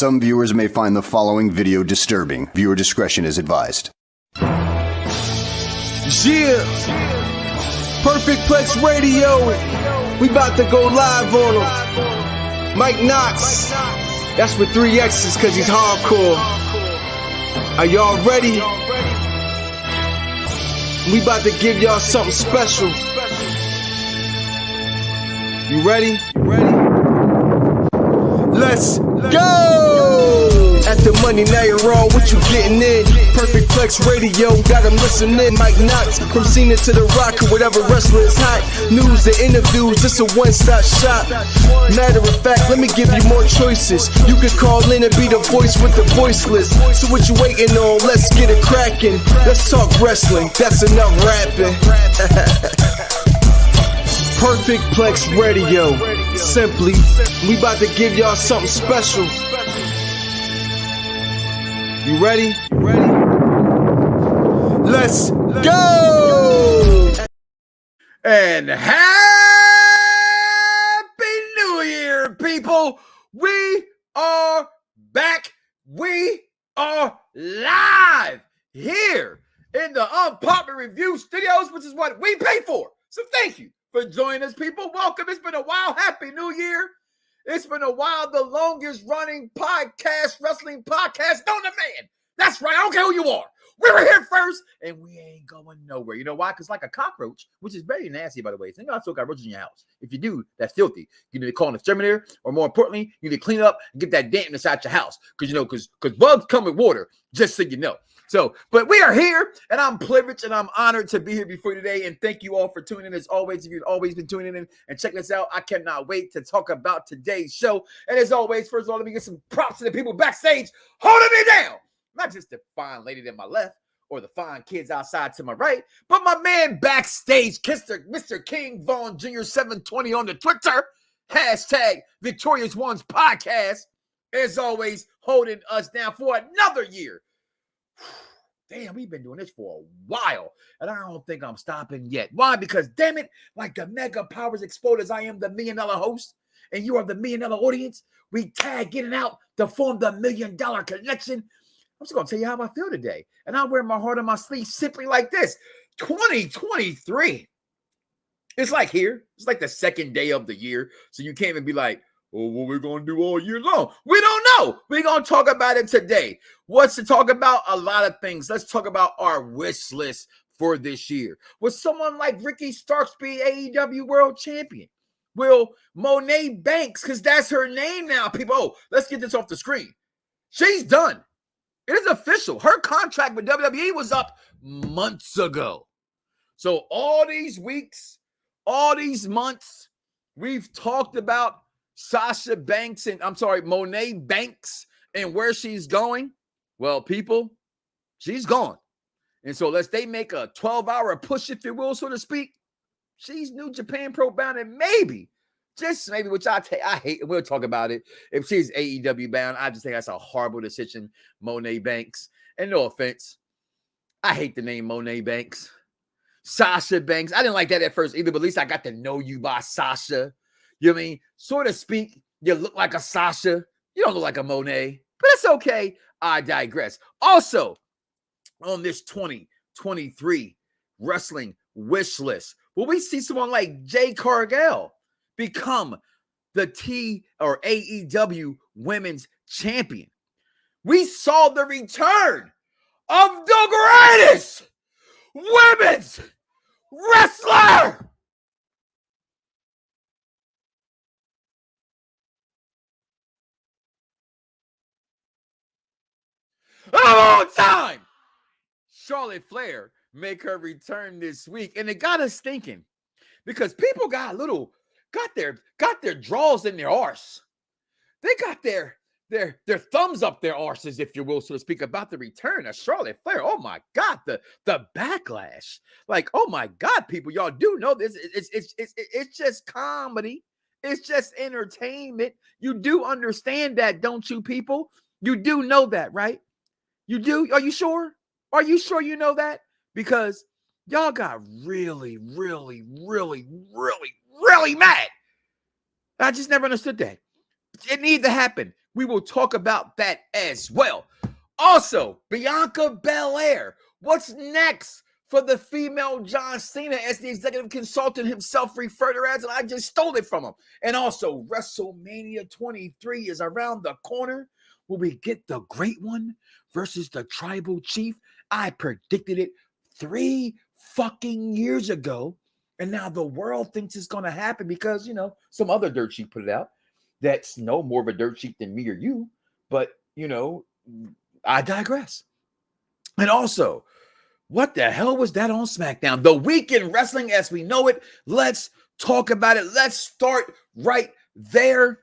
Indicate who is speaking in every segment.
Speaker 1: Some viewers may find the following video disturbing. Viewer discretion is advised.
Speaker 2: Yeah! Perfect Plex Radio! We about to go live on him. Mike Knoxxx. That's with 3 X's cause he's hardcore. Are y'all ready? We about to give y'all something special. You ready? Let's go! At the money, now you're raw, what you getting in? Perfect Plex Radio, got them listening. Mike Knoxxx, from Cena to The Rock, or whatever wrestler is hot. News, the interviews, this a one-stop shop. Matter of fact, let me give you more choices. You could call in and be the voice with the voiceless. So what you waiting on? Let's get it cracking. Let's talk wrestling, that's enough rapping. Perfect Plex Radio. Simply, we about to give y'all something special. You ready? Let's go!
Speaker 3: And Happy New Year, people! We are back. We are live here in the Unpopular Review Studios, which is what we pay for. So thank you for joining us, people. Welcome. It's been a while. Happy New Year. It's been a while. The longest running podcast, wrestling podcast known to man. That's right. I don't care who you are. We were here first, and we ain't going nowhere. You know why? Because like a cockroach, which is very nasty, by the way. Think about still got roaches in your house. If you do, that's filthy. You need to call an exterminator, or more importantly, you need to clean up and get that dampness out your house. Because bugs come with water, just so you know. So, but we are here, and I'm privileged and I'm honored to be here before you today. And thank you all for tuning in. As always, if you've always been tuning in and check this out, I cannot wait to talk about today's show. And as always, first of all, let me get some props to the people backstage holding me down. Not just the fine lady to my left or the fine kids outside to my right, but my man backstage, Mr. King Vaughn Jr. 720 on the Twitter, hashtag Victorious Ones Podcast. As always, holding us down for another year. Damn, we've been doing this for a while, and I don't think I'm stopping yet. Why? Because, damn it, like the mega powers explode as I am the $1 million host, and you are the $1 million audience, we tag getting out to form the $1 million connection. I'm just going to tell you how I feel today, and I wear my heart on my sleeve simply like this. 2023. It's like here. It's like the second day of the year, so you can't even be like, oh, what we're going to do all year long. We don't know. We're going to talk about it today. What's to talk about? A lot of things. Let's talk about our wish list for this year. Will someone like Ricky Starks be AEW World Champion? Will Monet Banks, because that's her name now, people. Oh, let's get this off the screen. She's done. It is official. Her contract with WWE was up months ago. So all these weeks, all these months, we've talked about Monet Banks and where she's going. Well, people, she's gone. And so they make a 12-hour push, if you will, so to speak. She's New Japan Pro bound, and maybe, just maybe, which I hate, and we'll talk about it. If she's AEW bound, I just think that's a horrible decision, Monet Banks. And no offense, I hate the name Monet Banks. Sasha Banks, I didn't like that at first either, but at least I got to know you by Sasha. You know what I mean? So to speak, you look like a Sasha. You don't look like a Monet, but it's okay. I digress. Also, on this 2023 wrestling wish list, will we see someone like Jade Cargill become the AEW Women's Champion? We saw the return of the greatest women's wrestler of all time. Charlotte Flair make her return this week, and it got us thinking because people got their draws in their arse. They got their thumbs up their arses, if you will, so to speak, about the return of Charlotte Flair. Oh my God, the backlash! Like, oh my God, people, y'all do know this? It's just comedy. It's just entertainment. You do understand that, don't you, people? You do know that, right? You do? Are you sure? Are you sure you know that? Because y'all got really, really, really, really, really mad. I just never understood that. It needed to happen. We will talk about that as well. Also, Bianca Belair. What's next for the female John Cena, as the executive consultant himself referred to as, and I just stole it from him. And also, WrestleMania 23 is around the corner. Will we get the Great One versus the Tribal Chief? I predicted it 3 fucking years ago, and now the world thinks it's going to happen because, you know, some other dirt sheet put it out. That's no more of a dirt sheet than me or you, but, you know, I digress. And also, what the hell was that on Smackdown? The weekend wrestling as we know it. Let's talk about it. Let's start right there.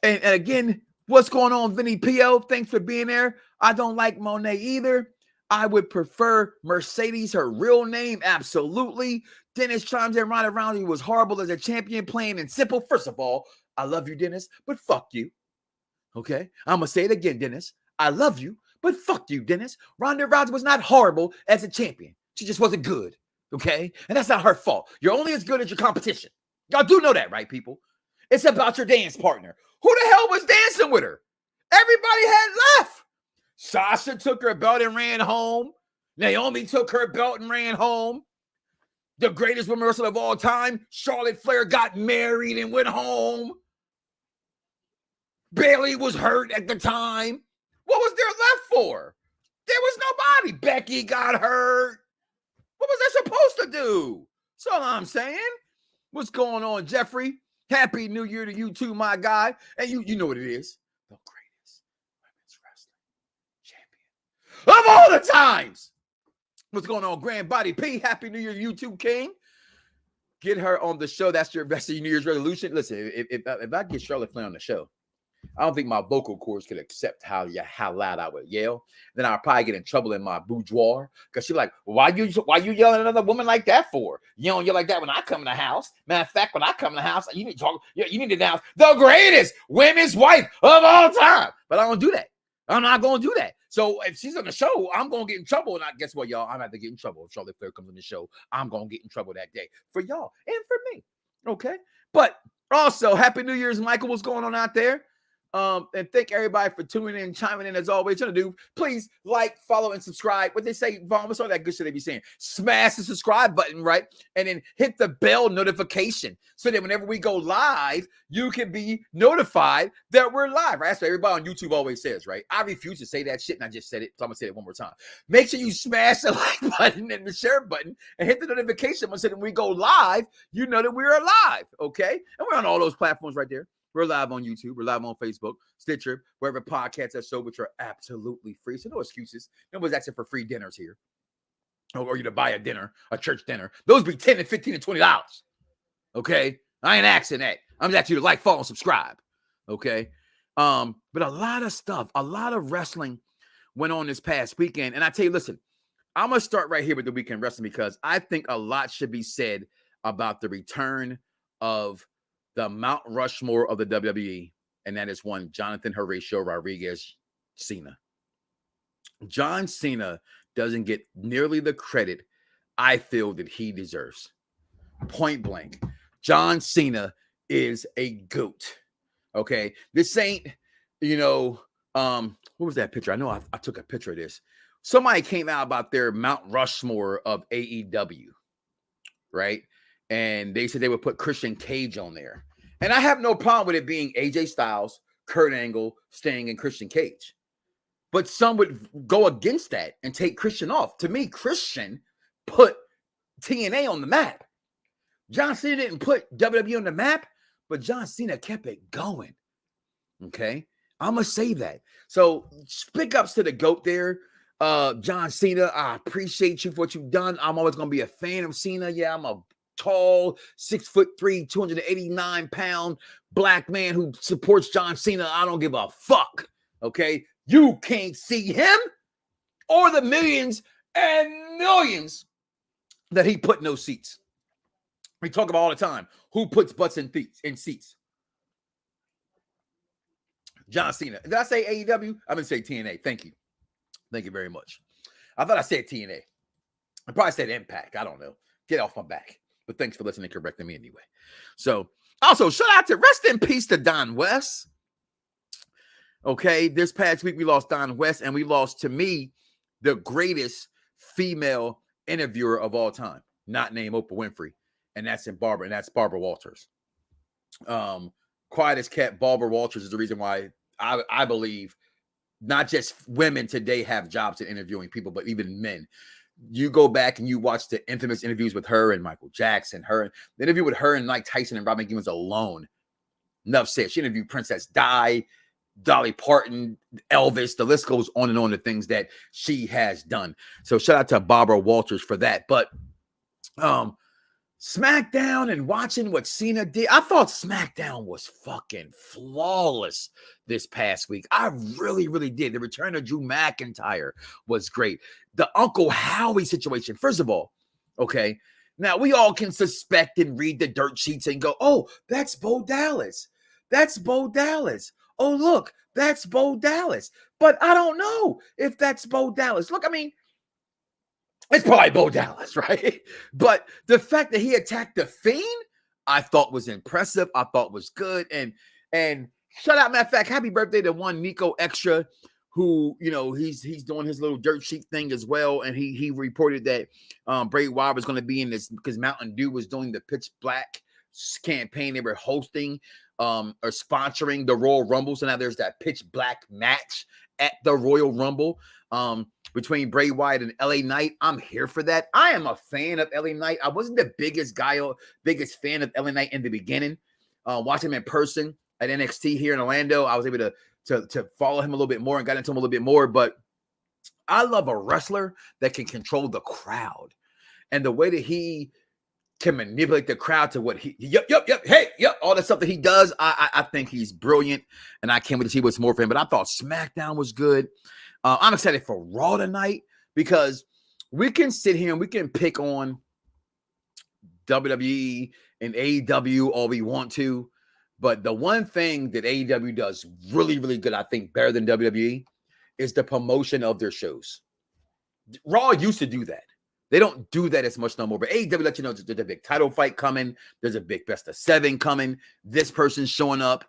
Speaker 3: And again, what's going on, Vinny P.O.? Thanks for being there. I don't like Monet either. I would prefer Mercedes, her real name. Absolutely. Dennis chimes in right around. He was horrible as a champion, plain and simple. First of all, I love you, Dennis, but fuck you. Okay? I'm going to say it again, Dennis. I love you, but fuck you, Dennis. Ronda Rousey was not horrible as a champion. She just wasn't good. Okay? And that's not her fault. You're only as good as your competition. Y'all do know that, right, people? It's about your dance partner. Who the hell was dancing with her? Everybody had left. Sasha took her belt and ran home. Naomi took her belt and ran home. The greatest women wrestler of all time, Charlotte Flair, got married and went home. Bayley was hurt at the time. What was there left for? There was nobody. Becky got hurt. What was they supposed to do? That's all I'm saying. What's going on, Jeffrey? Happy New Year to you too, my guy. And you know what it is. The greatest women's wrestling champion of all the times. What's going on, Grand Body P? Happy New Year to you too, King. Get her on the show. That's your rest of your New Year's resolution. Listen, if I get Charlotte Flair on the show, I don't think my vocal cords could accept how loud I would yell. Then I'll probably get in trouble in my boudoir because she's like, why you yelling at another woman like that for? You don't yell like that when I come in the house. Matter of fact, when I come in the house, you need to talk. You need to announce the greatest women's wife of all time. But I don't do that. I'm not going to do that. So if she's on the show, I'm going to get in trouble. And guess what, y'all? I'm going to have to get in trouble. If Charlotte Flair comes on the show, I'm going to get in trouble that day for y'all and for me. Okay? But also, Happy New Year's, Michael. What's going on out there? And thank everybody for tuning in, chiming in as always. Trying to do, please like, follow, and subscribe. What they say, Vaughn, what's all that good shit they be saying? Smash the subscribe button, right? And then hit the bell notification so that whenever we go live, you can be notified that we're live, right? That's what everybody on YouTube always says, right? I refuse to say that shit, and I just said it, so I'm gonna say it one more time. Make sure you smash the like button and the share button and hit the notification so that when we go live, you know that we're alive, okay? And we're on all those platforms right there. We're live on YouTube. We're live on Facebook, Stitcher, wherever podcasts are sold, which are absolutely free. So no excuses. Nobody's asking for free dinners here. Or you to buy a dinner, a church dinner. Those be $10 and $15 and $20. Okay? I ain't asking that. I'm just asking you to like, follow, and subscribe. Okay? But a lot of stuff, a lot of wrestling went on this past weekend. And I tell you, listen, I'm going to start right here with the weekend wrestling because I think a lot should be said about the return of the Mount Rushmore of the WWE, and that is one Jonathan Horatio Rodriguez Cena. John Cena doesn't get nearly the credit I feel that he deserves. Point blank. John Cena is a GOAT. Okay. This ain't, what was that picture? I know I took a picture of this. Somebody came out about their Mount Rushmore of AEW, right? And they said they would put Christian Cage on there. And I have no problem with it being AJ Styles, Kurt Angle, Sting, and Christian Cage. But some would go against that and take Christian off. To me, Christian put TNA on the map. John Cena didn't put WWE on the map, but John Cena kept it going. Okay? I'm going to say that. So, big ups to the GOAT there. John Cena, I appreciate you for what you've done. I'm always going to be a fan of Cena. Yeah, I'm a tall, 6'3", 289-pound black man who supports John Cena. I don't give a fuck. Okay? You can't see him or the millions and millions that he put in those seats. We talk about all the time. Who puts butts in seats? John Cena. Did I say AEW? I didn't say TNA. Thank you. Thank you very much. I thought I said TNA. I probably said Impact. I don't know. Get off my back. But thanks for listening and correcting me anyway. So, also, shout out to rest in peace to Don West. Okay, this past week we lost Don West, and we lost, to me, the greatest female interviewer of all time, not named Oprah Winfrey, and that's Barbara Walters. Quiet as kept, Barbara Walters is the reason why I believe not just women today have jobs in interviewing people, but even men. You go back and you watch the infamous interviews with her and Michael Jackson, the interview with her and Mike Tyson and Robin Givens alone. Enough said. She interviewed Princess Di, Dolly Parton, Elvis. The list goes on and on, the things that she has done. So shout out to Barbara Walters for that. But Smackdown and watching what Cena did, I thought Smackdown was fucking flawless this past week. I really, really did. The return of Drew McIntyre was great. The Uncle Howie situation, first of all, okay, now we all can suspect and read the dirt sheets and go, oh, that's Bo Dallas. That's Bo Dallas. Oh, look, that's Bo Dallas. But I don't know if that's Bo Dallas. Look, I mean, it's probably Bo Dallas, right? But the fact that he attacked the Fiend, I thought was impressive. I thought was good. And shout out, matter of fact, happy birthday to one Nico Extra, who, you know, he's doing his little dirt sheet thing as well. And he reported that Bray Wyatt was going to be in this because Mountain Dew was doing the Pitch Black campaign. They were hosting or sponsoring the Royal Rumble. So now there's that Pitch Black match at the Royal Rumble between Bray Wyatt and LA Knight. I'm here for that. I am a fan of LA Knight. I wasn't the biggest fan of LA Knight in the beginning. Watching him in person at NXT here in Orlando, I was able to follow him a little bit more and got into him a little bit more. But I love a wrestler that can control the crowd, and the way that he can manipulate the crowd to what he, all the stuff that he does. I think he's brilliant, and I can't wait to see what's more for him. But I thought SmackDown was good. I'm excited for Raw tonight because we can sit here and we can pick on WWE and AEW all we want to, but the one thing that AEW does really, really good, I think better than WWE, is the promotion of their shows. Raw used to do that. They don't do that as much no more, but AEW let you know there's a big title fight coming. There's a big best of 7 coming. This person's showing up.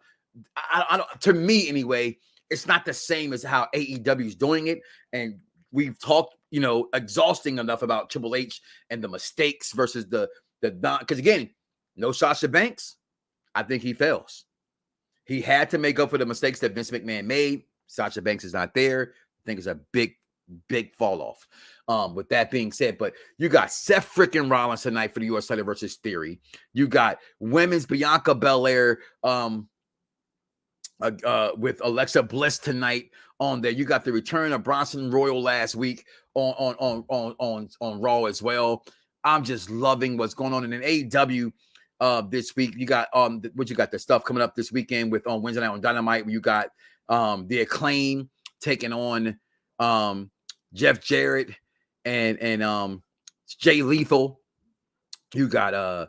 Speaker 3: I don't, to me anyway, it's not the same as how AEW is doing it. And we've talked, you know, exhausting enough about Triple H and the mistakes versus the because again, no Sasha Banks. I think he fails. He had to make up for the mistakes that Vince McMahon made. Sasha Banks is not there. I think it's a big fall off. With that being said, but you got Seth freaking Rollins tonight for the US title versus Theory. You got women's Bianca Belair with Alexa Bliss tonight on there. You got the return of Bronson Royal last week on Raw as well. I'm just loving what's going on in AEW this week. You got the stuff coming up this weekend with on Wednesday night on Dynamite. You got the Acclaim taking on Jeff Jarrett and Jay Lethal. You got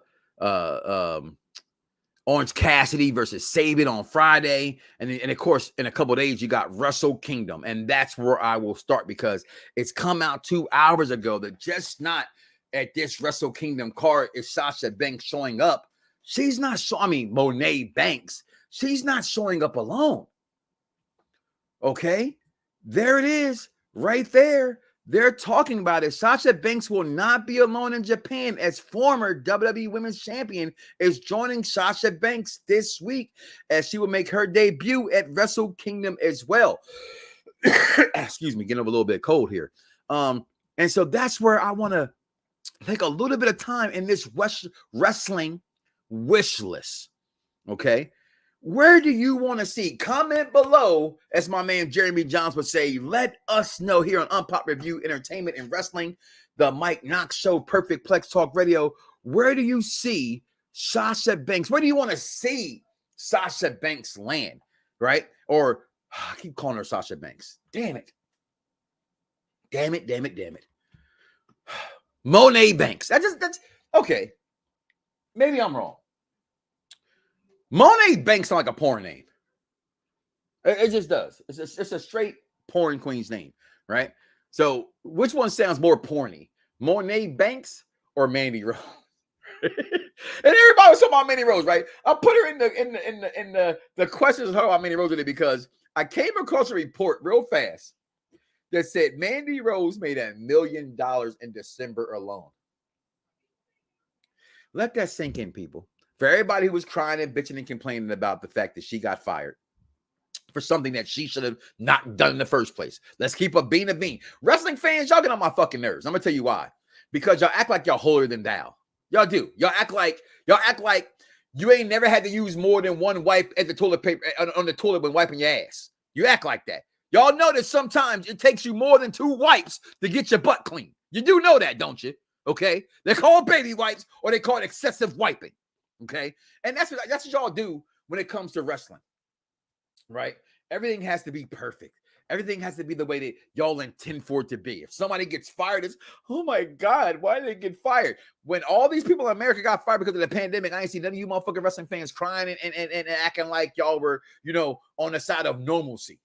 Speaker 3: Orange Cassidy versus Saban on Friday. And of course, in a couple of days, you got Wrestle Kingdom. And that's where I will start because it's come out 2 hours ago that just not at this Wrestle Kingdom card is Sasha Banks showing up. She's not Monet Banks. She's not showing up alone. Okay? There it is right there. They're talking about it. Sasha Banks will not be alone in Japan as former WWE Women's Champion is joining Sasha Banks this week as she will make her debut at Wrestle Kingdom as well. Excuse me, getting over a little bit cold here. And so that's where I want to take a little bit of time in this wrestling wish list. Okay? Where do you want to see? Comment below, as my man Jeremy Johns would say. Let us know here on Unpop Review Entertainment and Wrestling, the Mike Knoxxx Show, Perfect Plex Talk Radio. Where do you see Sasha Banks? Where do you want to see Sasha Banks land? Right? Or I keep calling her Sasha Banks. Damn it. Monet Banks. That's okay. Maybe I'm wrong. Monet Banks sounds like a porn name. It just does. It's a straight porn queen's name, right? So which one sounds more porny? Monet Banks or Mandy Rose? And everybody was talking about Mandy Rose, right? I put her in the questions of her about Mandy Rose today because I came across a report real fast that said Mandy Rose made $1 million in December alone. Let that sink in, people. For everybody who was crying and bitching and complaining about the fact that she got fired for something that she should have not done in the first place. Let's keep a bean. Wrestling fans, y'all get on my fucking nerves. I'm gonna tell you why. Because y'all act like y'all holier than thou. Y'all do. Y'all act like you ain't never had to use more than one wipe at the toilet paper on the toilet when wiping your ass. You act like that. Y'all know that sometimes it takes you more than 2 wipes to get your butt clean. You do know that, don't you? Okay. They're called baby wipes or they call it excessive wiping. Okay. And that's what y'all do when it comes to wrestling. Right? Everything has to be perfect. Everything has to be the way that y'all intend for it to be. If somebody gets fired, it's, oh my God, why did they get fired? When all these people in America got fired because of the pandemic, I ain't seen none of you motherfucking wrestling fans crying and acting like y'all were, on the side of normalcy.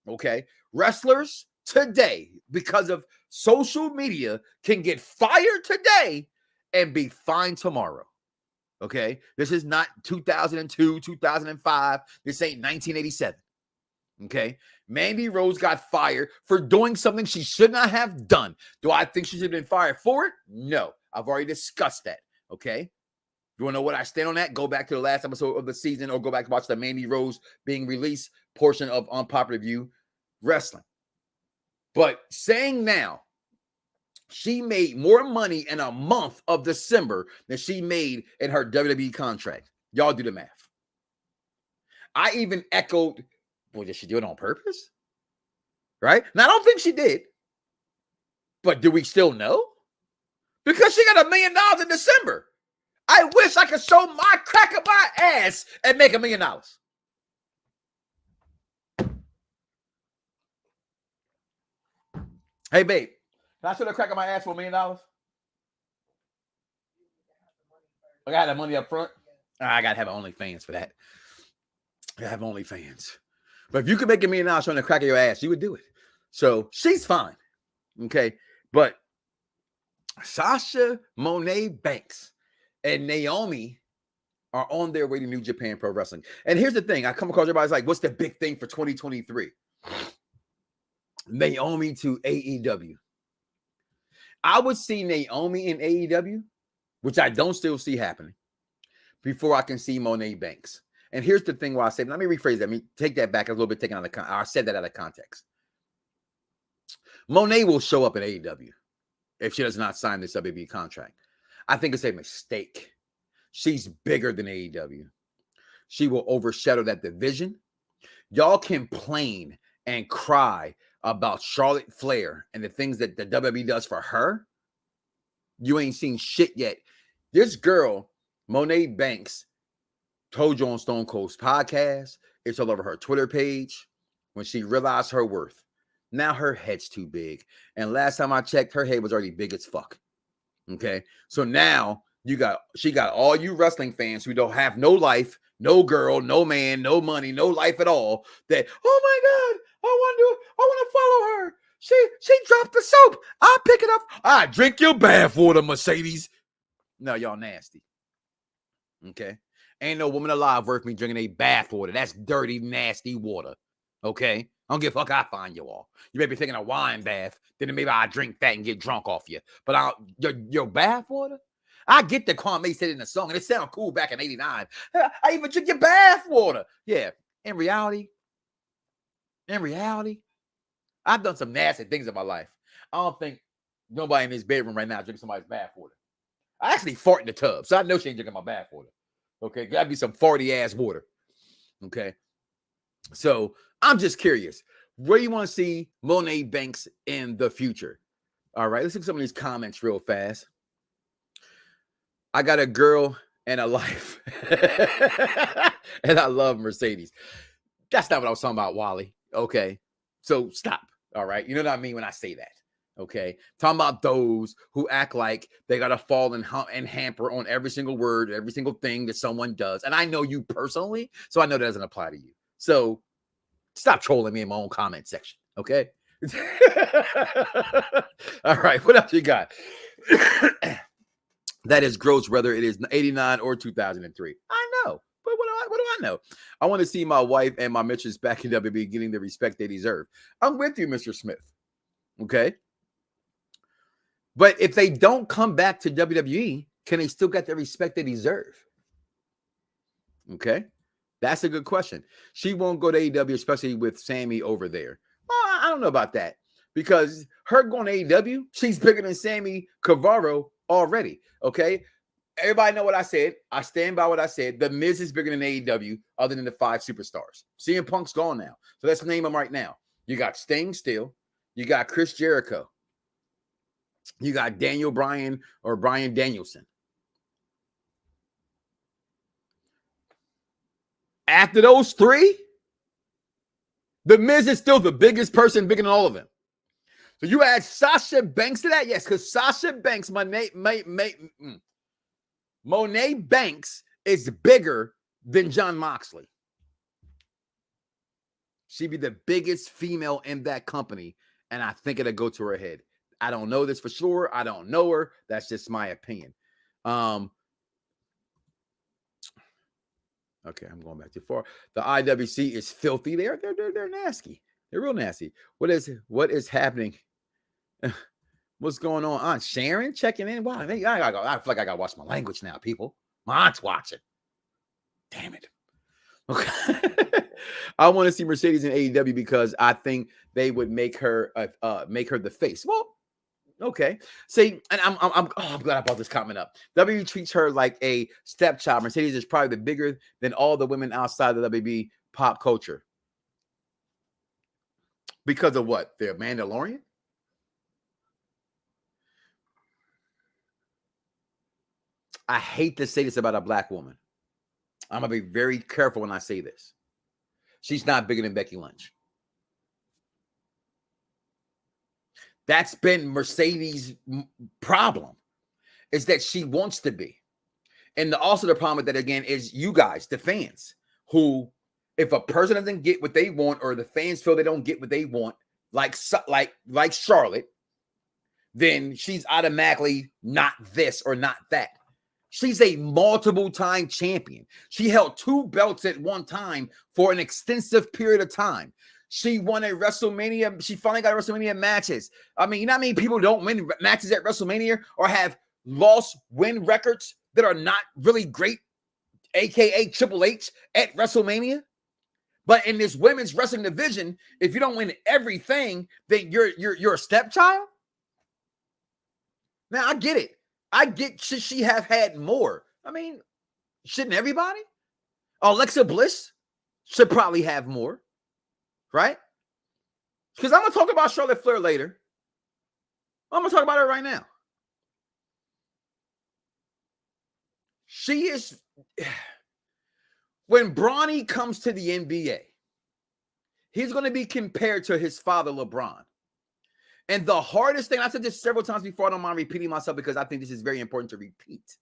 Speaker 3: Okay? Wrestlers today, because of social media, can get fired today and be fine tomorrow. Okay? This is not 2002, 2005. This ain't 1987. Okay? Mandy Rose got fired for doing something she should not have done. Do I think she should have been fired for it? No. I've already discussed that. Okay? You want to know what I stand on that? Go back to the last episode of the season or go back and watch the Mandy Rose being released portion of Unpopular View Wrestling. But saying now, she made more money in a month of December than she made in her WWE contract. Y'all do the math. I even echoed, well, did she do it on purpose? Right? Now, I don't think she did. But do we still know? Because she got $1 million in December. I wish I could show my crack of my ass and make $1 million. Hey, babe, can I show the crack of my ass for $1 million? I got the money up front. I got to have OnlyFans for that. I have OnlyFans. But if you could make $1 million showing the crack of your ass, you would do it. So she's fine. Okay. But Sasha Monet Banks and Naomi are on their way to New Japan Pro Wrestling. And here's the thing. I come across everybody's like, what's the big thing for 2023? Naomi to AEW. I would see Naomi in AEW, which I don't still see happening, before I can see Monet Banks. And here's the thing why I say, let me rephrase that. Take that back a little bit, taking out of I said that out of context. Monet will show up in AEW if she does not sign this WWE contract. I think it's a mistake. She's bigger than AEW. She will overshadow that division. Y'all complain and cry about Charlotte Flair and the things that the WWE does for her. You ain't seen shit yet. This girl, Monet Banks, told you on Stone Cold's podcast. It's all over her Twitter page. When she realized her worth, now her head's too big. And last time I checked, her head was already big as fuck. Okay, so now she got all you wrestling fans who don't have no life, no girl, no man, no money, no life at all. That, oh my God, I want to follow her. She dropped the soap. I'll pick it up. I drink your bath water, Mercedes. No, y'all nasty. Okay. Ain't no woman alive worth me drinking a bath water. That's dirty, nasty water. Okay. I don't give a fuck. I find you all. You may be taking a wine bath. Then maybe I drink that and get drunk off you. But your bath water? I get that Kwame said in the song, and it sounded cool back in 89. I even drink your bath water. Yeah. In reality, I've done some nasty things in my life. I don't think nobody in this bedroom right now drinking somebody's bath water. I actually fart in the tub, so I know she ain't drinking my bath water. Okay, gotta be some farty ass water. Okay, so I'm just curious, where do you want to see Monet Banks in the future? All right, let's look at some of these comments real fast. I got a girl and a life, and I love Mercedes. That's not what I was talking about, Wally. Okay, so stop. All right, you know what I mean when I say that. Okay, talking about those who act like they gotta fall and hamper on every single word, every single thing that someone does. And I know you personally, so I know that doesn't apply to you. So stop trolling me in my own comment section. Okay. All right, what else you got? That is gross, whether it is 89 or 2003. I know, but what do I What do I know? I want to see my wife and my mistress back in WWE getting the respect they deserve. I'm with you, Mr. Smith. Okay. But if they don't come back to WWE, can they still get the respect they deserve? Okay. That's a good question. She won't go to AEW, especially with Sammy over there. Well, I don't know about that because her going to AEW, she's bigger than Sammy Guevara already. Okay. Everybody know what I said. I stand by what I said. The Miz is bigger than AEW other than the 5 superstars. CM Punk's gone now. So let's name them right now. You got Sting still. You got Chris Jericho. You got Daniel Bryan or Bryan Danielson. After those 3, the Miz is still the biggest person, bigger than all of them. So you add Sasha Banks to that? Yes, because Sasha Banks, Monet Banks is bigger than Jon Moxley. She'd be the biggest female in that company, and I think it'll go to her head. I don't know this for sure. I don't know her. That's just my opinion. Okay, I'm going back too far. The IWC is filthy. They're nasty. They're real nasty. What is happening? What's going on? Aunt Sharon checking in. Wow, I feel like I gotta watch my language now, people. My aunt's watching. Damn it. Okay. I want to see Mercedes in AEW because I think they would make her the face. Well, okay. See, and I'm glad I brought this comment up. WWE treats her like a stepchild. Mercedes is probably bigger than all the women outside the WWE pop culture. Because of what? They're Mandalorian? I hate to say this about a black woman. I'm going to be very careful when I say this. She's not bigger than Becky Lynch. That's been Mercedes' problem, is that she wants to be. And also the problem with that, again, is you guys, the fans, who, if a person doesn't get what they want or the fans feel they don't get what they want, like Charlotte, then she's automatically not this or not that. She's a multiple-time champion. She held 2 belts at one time for an extensive period of time. She won a WrestleMania. She finally got WrestleMania matches. I mean, you know how many people don't win matches at WrestleMania or have loss-win records that are not really great, a.k.a. Triple H at WrestleMania? But in this women's wrestling division, if you don't win everything, then you're a stepchild? Now, I get it. I get, should she have had more? I mean, shouldn't everybody? Alexa Bliss should probably have more, right? Because I'm going to talk about Charlotte Flair later. I'm going to talk about her right now. She is, when Bronny comes to the NBA, he's going to be compared to his father, LeBron. And the hardest thing, I said this several times before, I don't mind repeating myself because I think this is very important to repeat.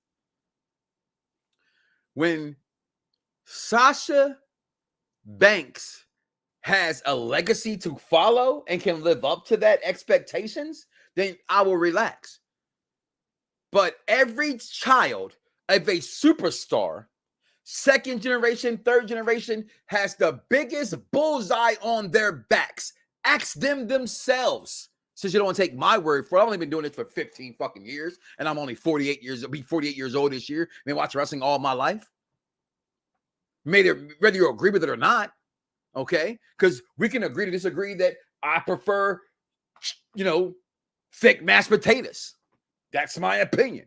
Speaker 3: When Sasha Banks has a legacy to follow and can live up to that expectations, then I will relax. But every child of a superstar, second generation, third generation, has the biggest bullseye on their backs. Ask them themselves. Since you don't want to take my word for it, I've only been doing this for 15 fucking years, and I'm only 48 years. I'll be 48 years old this year. I've been watching wrestling all my life. Whether you agree with it or not, okay? Because we can agree to disagree that I prefer, thick mashed potatoes. That's my opinion.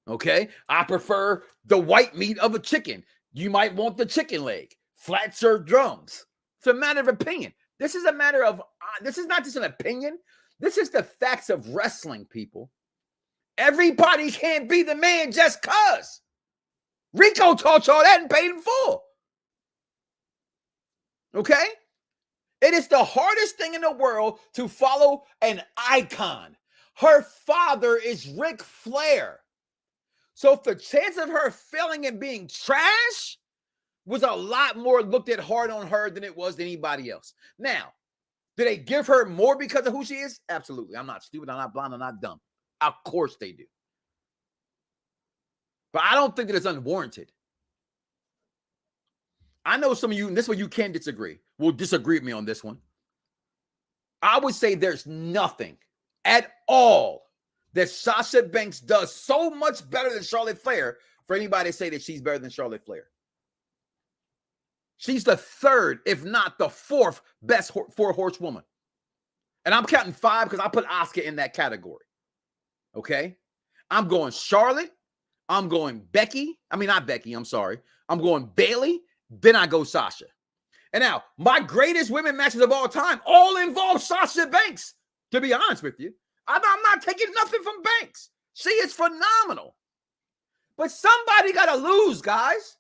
Speaker 3: Okay? I prefer the white meat of a chicken. You might want the chicken leg. Flat served drums. It's a matter of opinion. This is a matter of, this is not just an opinion. This is the facts of wrestling, people. Everybody can't be the man just cuz. Rico taught y'all that and paid in full. Okay? It is the hardest thing in the world to follow an icon. Her father is Ric Flair. So if the chance of her failing and being trash was a lot more looked at hard on her than it was to anybody else. Now, do they give her more because of who she is? Absolutely. I'm not stupid. I'm not blind. I'm not dumb. Of course they do. But I don't think that it's unwarranted. I know some of you, and this one you can disagree, will disagree with me on this one. I would say there's nothing at all that Sasha Banks does so much better than Charlotte Flair for anybody to say that she's better than Charlotte Flair. She's the third, if not the fourth best four-horsewoman. And I'm counting 5 because I put Asuka in that category. Okay? I'm going Charlotte. I'm going Becky. I mean, not Becky. I'm sorry. I'm going Bayley. Then I go Sasha. And now, my greatest women matches of all time all involve Sasha Banks, to be honest with you. I'm not taking nothing from Banks. She is phenomenal. But somebody got to lose, guys.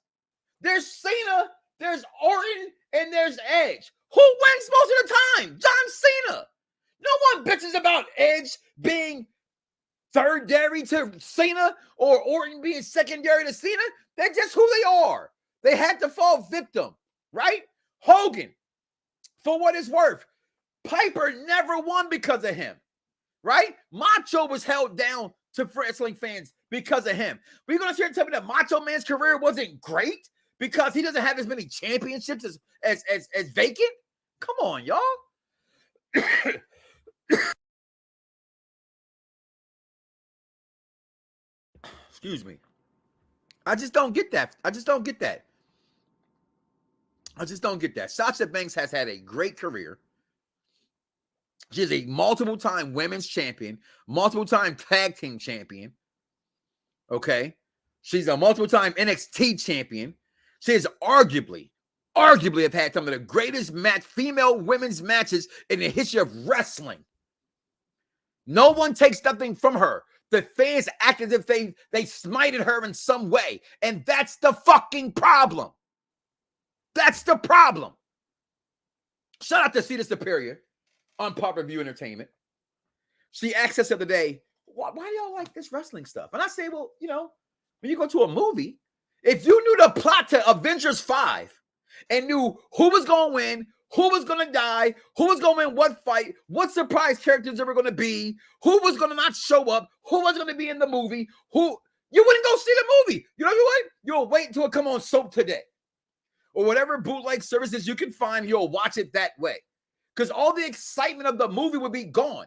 Speaker 3: There's Cena, there's Orton, and there's Edge. Who wins most of the time? John Cena. No one bitches about Edge being thirdary to Cena or Orton being secondary to Cena. They're just who they are. They had to fall victim, right? Hogan, for what it's worth, Piper never won because of him, right? Macho was held down to wrestling fans because of him. But you're going to sit here and tell me that Macho Man's career wasn't great because he doesn't have as many championships as vacant? Come on, y'all. Excuse me. I just don't get that. I just don't get that. Sasha Banks has had a great career. She is a multiple-time women's champion, multiple-time tag team champion. Okay? She's a multiple-time NXT champion. She has arguably have had some of the greatest female women's matches in the history of wrestling. No one takes nothing from her. The fans act as if they smited her in some way. And that's the fucking problem. That's the problem. Shout out to Cedar Superior on Pop Review Entertainment. She asked us the other day, why do y'all like this wrestling stuff? And I say, well, when you go to a movie, if you knew the plot to Avengers 5 and knew who was going to win, who was going to die, who was going to win what fight, what surprise characters there were going to be, who was going to not show up, who was going to be in the movie, you wouldn't go see the movie. You know what? You'll wait until it come on soap today. Or whatever bootleg services you can find, you'll watch it that way. Because all the excitement of the movie would be gone.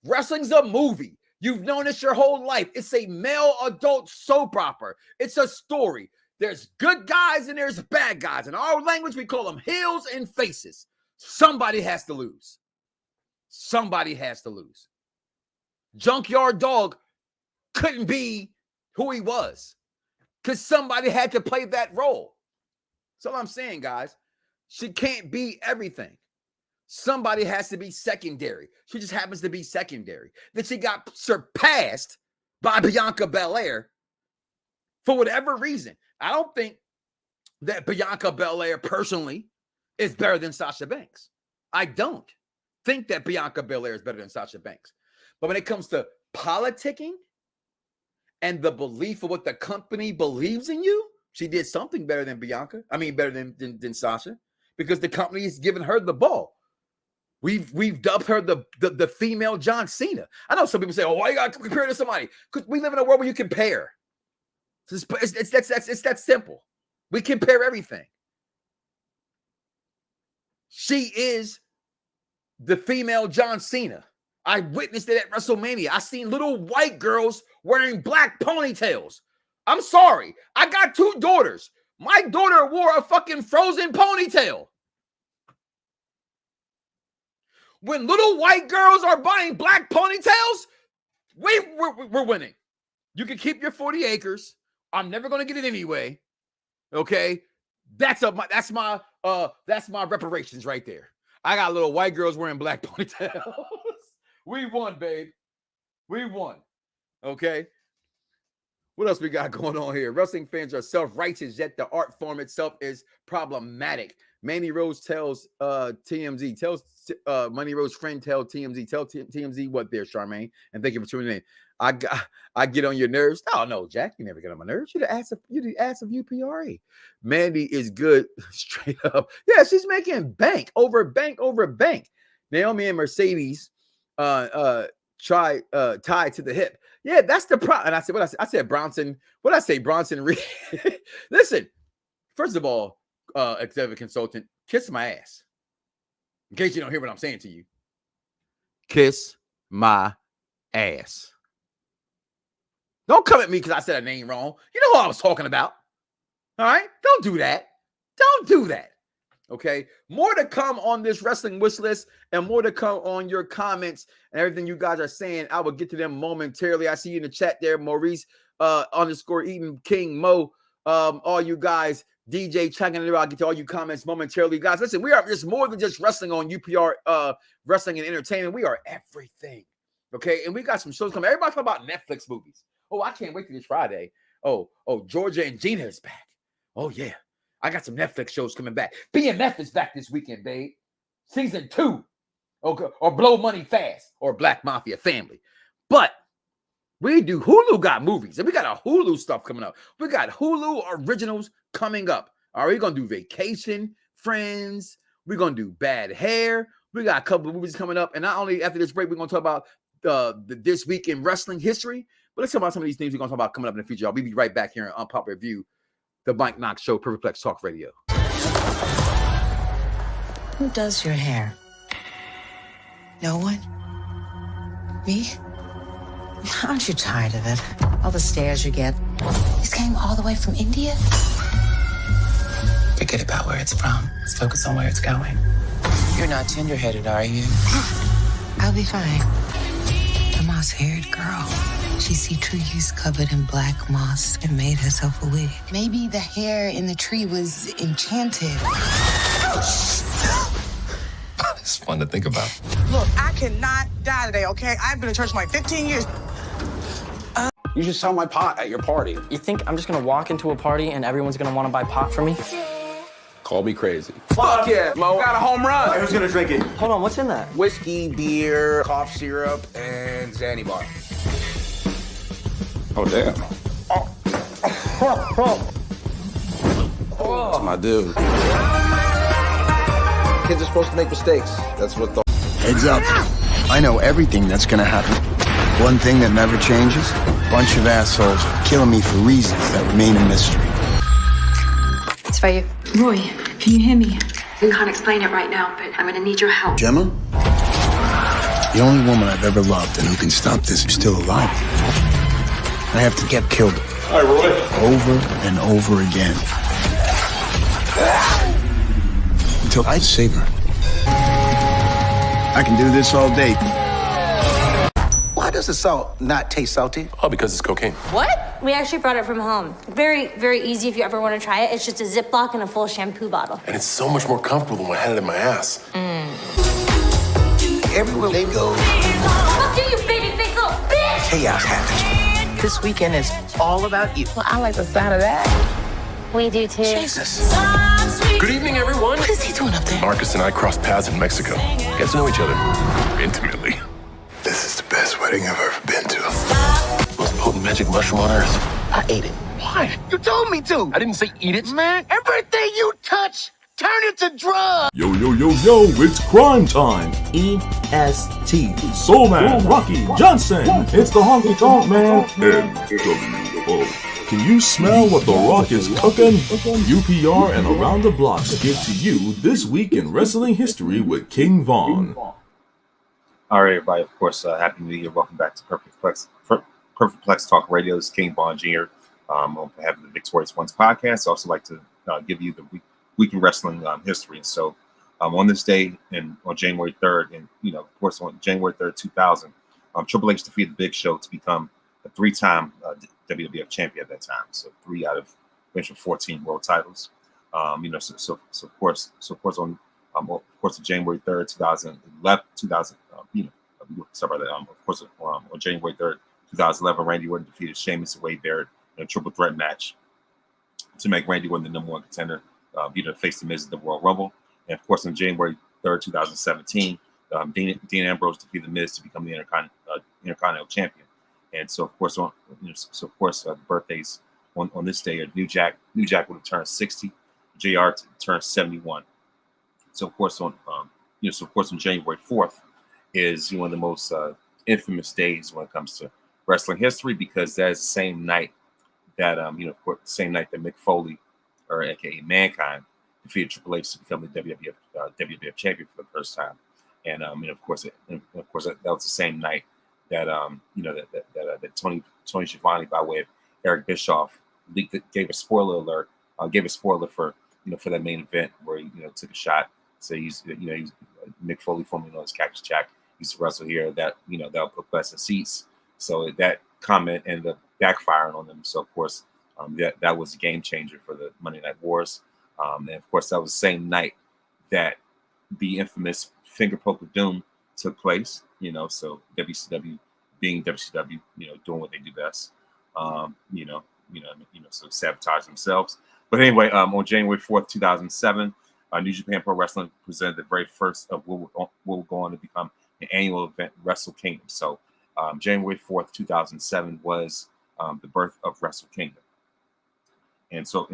Speaker 3: Wrestling's a movie. You've known this your whole life. It's a male adult soap opera. It's a story. There's good guys and there's bad guys. In our language, we call them heels and faces. Somebody has to lose. Somebody has to lose. Junkyard Dog couldn't be who he was because somebody had to play that role. That's all I'm saying, guys. She can't be everything. Somebody has to be secondary. She just happens to be secondary. Then she got surpassed by Bianca Belair for whatever reason. I don't think that Bianca Belair personally is better than Sasha Banks. I don't think that Bianca Belair is better than Sasha Banks. But when it comes to politicking and the belief of what the company believes in you, she did something better than Bianca. I mean, better than Sasha, because the company is giving her the ball. We've dubbed her the female John Cena. I know some people say, "Oh, why you got to compare to somebody?" Because we live in a world where you compare. It's that simple. We compare everything. She is the female John Cena. I witnessed it at WrestleMania. I seen little white girls wearing black ponytails. I'm sorry. I got 2 daughters. My daughter wore a fucking Frozen ponytail. When little white girls are buying black ponytails, we're winning. You can keep your 40 acres. I'm never going to get it anyway. Okay? That's my reparations right there. I got little white girls wearing black ponytails. We won, babe. We won. Okay? What else we got going on here? Wrestling fans are self-righteous, yet the art form itself is problematic. Mandy Rose tells TMZ, Mandy Rose friend tell TMZ what there, Charmaine. And thank you for tuning in. I get on your nerves. Oh no, Jack, you never get on my nerves. You're the ass of UPRA. Mandy is good, straight up. Yeah, she's making bank over bank. Naomi and Mercedes tied to the hip. Yeah, that's the problem. And I said, I said Bronson. What did I say? Bronson Reed. Listen, first of all, executive consultant, kiss my ass. In case you don't hear what I'm saying to you. Kiss my ass. Don't come at me because I said a name wrong. You know who I was talking about. All right? Don't do that. Don't do that. Okay? More to come on this wrestling wish list and more to come on your comments and everything you guys are saying. I will get to them momentarily. I see you in the chat there, Maurice _ Eden King Mo. All you guys, DJ checking it out. I'll get to all you comments momentarily. Guys, listen, we are just more than just wrestling on UPR Wrestling and Entertainment. We are everything. Okay? And we got some shows coming. Everybody talking about Netflix movies. Oh, I can't wait till this Friday. Oh, Georgia and Gina is back. Oh, yeah. I got some Netflix shows coming back. BMF is back this weekend, babe. Season 2. Or Blow Money Fast. Or Black Mafia Family. But we do. Hulu got movies. And we got a Hulu stuff coming up. We got Hulu originals coming up. All right, we're going to do Vacation, Friends. We're going to do Bad Hair. We got a couple of movies coming up. And not only after this break, we're going to talk about this week in wrestling history. But let's talk about some of these things we're going to talk about coming up in the future. I'll be right back here in Unpopular Review. The Mike Knoxxx Show, Perfect Plex Talk Radio.
Speaker 4: Who does your hair? No one? Me? Aren't you tired of it? All the stares you get. This came all the way from India? Forget about where it's from. Let's focus on where it's going. You're not tender-headed, are you? I'll be fine. The moss-haired girl. She see trees covered in black moss and made herself a wig. Maybe the hair in the tree was enchanted.
Speaker 5: It's fun to think about.
Speaker 6: Look, I cannot die today, okay? I've been in church for like 15 years.
Speaker 7: You should sell my pot at your party.
Speaker 8: You think I'm just gonna walk into a party and everyone's gonna wanna buy pot from me?
Speaker 7: Call me crazy.
Speaker 6: Fuck yeah, Mo. Got a home run.
Speaker 1: Who's gonna drink it?
Speaker 8: Hold on, what's in that?
Speaker 7: Whiskey, beer, cough syrup, and Zanny bar. Oh, damn. That's my dude. Kids are supposed to make mistakes. That's what the...
Speaker 1: Heads up. I know everything that's gonna happen. One thing that never changes, a bunch of assholes killing me for reasons that remain a mystery.
Speaker 9: It's for you.
Speaker 10: Roy, can you hear me? I can't explain it right now, but I'm gonna need your help.
Speaker 1: Gemma? The only woman I've ever loved and who can stop this is still alive. I have to get killed.
Speaker 5: Hi, Roy.
Speaker 1: Over and over again. Until I save her. I can do this all day.
Speaker 11: Why does the salt not taste salty?
Speaker 5: Oh, because it's cocaine.
Speaker 9: What? We actually brought it from home. Very, very easy if you ever want to try it. It's just a Ziploc and a full shampoo bottle.
Speaker 5: And it's so much more comfortable than when I had it in my ass.
Speaker 11: Everywhere they go,
Speaker 9: Fuck you baby big little bitch!
Speaker 11: chaos happens. This weekend is all about you.
Speaker 6: Well, I like the sound of that.
Speaker 9: We do too.
Speaker 11: Jesus.
Speaker 5: Good evening, everyone.
Speaker 11: What is he doing up there?
Speaker 5: Marcus and I crossed paths in Mexico. Got to know each other intimately.
Speaker 1: This is the best wedding I've ever been to.
Speaker 5: Most potent magic mushroom on earth.
Speaker 11: I ate it. Why? You told me to.
Speaker 5: I didn't say eat it.
Speaker 11: Man, everything you touch, turn it to drugs.
Speaker 12: Yo, it's crime time. EST. Soul Man, Rocky Johnson. It's the Honky Tonk Man. NWO. Can you smell what The Rock is cooking? UPR and Around the Blocks give to you This Week in Wrestling History with King Von.
Speaker 13: All right, everybody. Of course, Happy New Year. Welcome back to Perfect Plex Talk Radio. This is King Von Jr. On behalf of the Victorious Ones podcast. I also like to give you the week in wrestling history. So, on this day and on January 3rd, and of course, on January 3rd, 2000, Triple H defeated the Big Show to become a 3-time WWF champion at that time. So 3 out of eventually 14 world titles. So of course on January 3rd, 2011, sorry about that. Of course, on January 3rd, 2011, Randy Orton defeated Sheamus and Wade Barrett in a triple threat match to make Randy Orton the #1 contender, to face the Miz in the Royal Rumble. And of course, on January 3rd, 2017, Dean Ambrose defeated the Miz to become the Intercontinental Champion. And so, of course, the birthdays on this day are New Jack would have turned 60, JR turned 71. So, of course, on January 4th is one of the most infamous days when it comes to wrestling history, because that's the same night that Mick Foley, or AKA Mankind, defeated Triple H to become the WWF champion for the first time. And of course, that was the same night that that Tony Schiavone, by way of Eric Bischoff, gave a spoiler alert, for for that main event where he took a shot. So he's Mick Foley, formerly known as Cactus Jack, used to wrestle here. That that'll put us in seats. So that comment ended up backfiring on them. So of course, that was a game changer for the Monday Night Wars. And of course, that was the same night that the infamous Finger Poke of Doom took place. So WCW being WCW, doing what they do best. So sabotage themselves. But anyway, on January 4th, 2007, New Japan Pro Wrestling presented the very first of what will go on to become an annual event, Wrestle Kingdom. So January 4th, 2007 was the birth of Wrestle Kingdom. And so of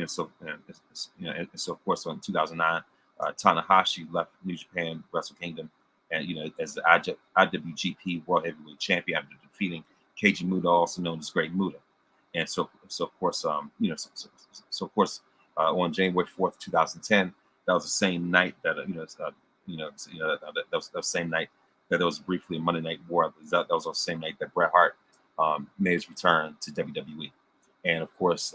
Speaker 13: course, in 2009, Tanahashi left New Japan Wrestle Kingdom, and as the IWGP World Heavyweight Champion after defeating Keiji Muta, also known as Great Muta. And so of course, on January 4th, 2010, that was the same night that that was the same night that there was briefly a Monday Night War. That was the same night that Bret Hart made his return to WWE, and of course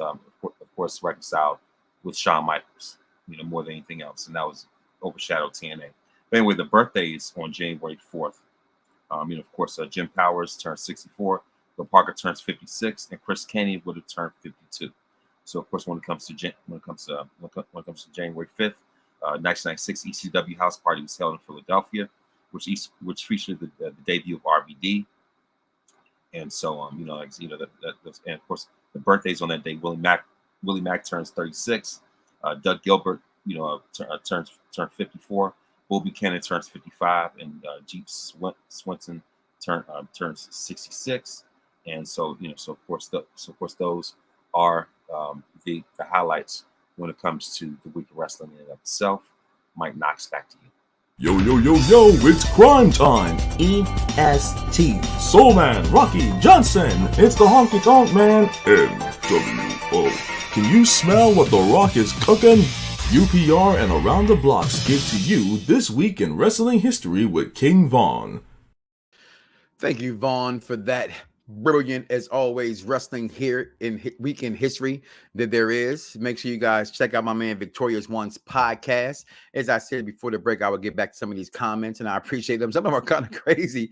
Speaker 13: reconciled with Shawn Michaels, more than anything else, and that was overshadowed TNA. But anyway, the birthdays on January 4th. Of course, Jim Powers turned 64, Bill Parker turns 56, and Chris Kanyon would have turned 52. So, of course, when it comes to January 5th, 1996 ECW House Party was held in Philadelphia, which featured the debut of RVD. And so, and of course, the birthdays on that day. Willie Mack turns 36. Doug Gilbert, turns 54. Bull Buchanan turns 55, and Jeep Swenson turns 66. And so, of course, those are the highlights when it comes to the week of wrestling in and of itself. Mike Knoxxx, back to you.
Speaker 12: Yo, it's crime time. EST. Soul Man, Rocky Johnson. It's the Honky Tonk Man, NWO. Can you smell what The Rock is cooking? UPR and Around the Blocks give to you This Week in Wrestling History with King Vaughn.
Speaker 3: Thank you, Vaughn, for that brilliant, as always, wrestling here in Week in History that there is. Make sure you guys check out my man Victoria's One's podcast. As I said before the break, I will get back to some of these comments, and I appreciate them. Some of them are kind of crazy.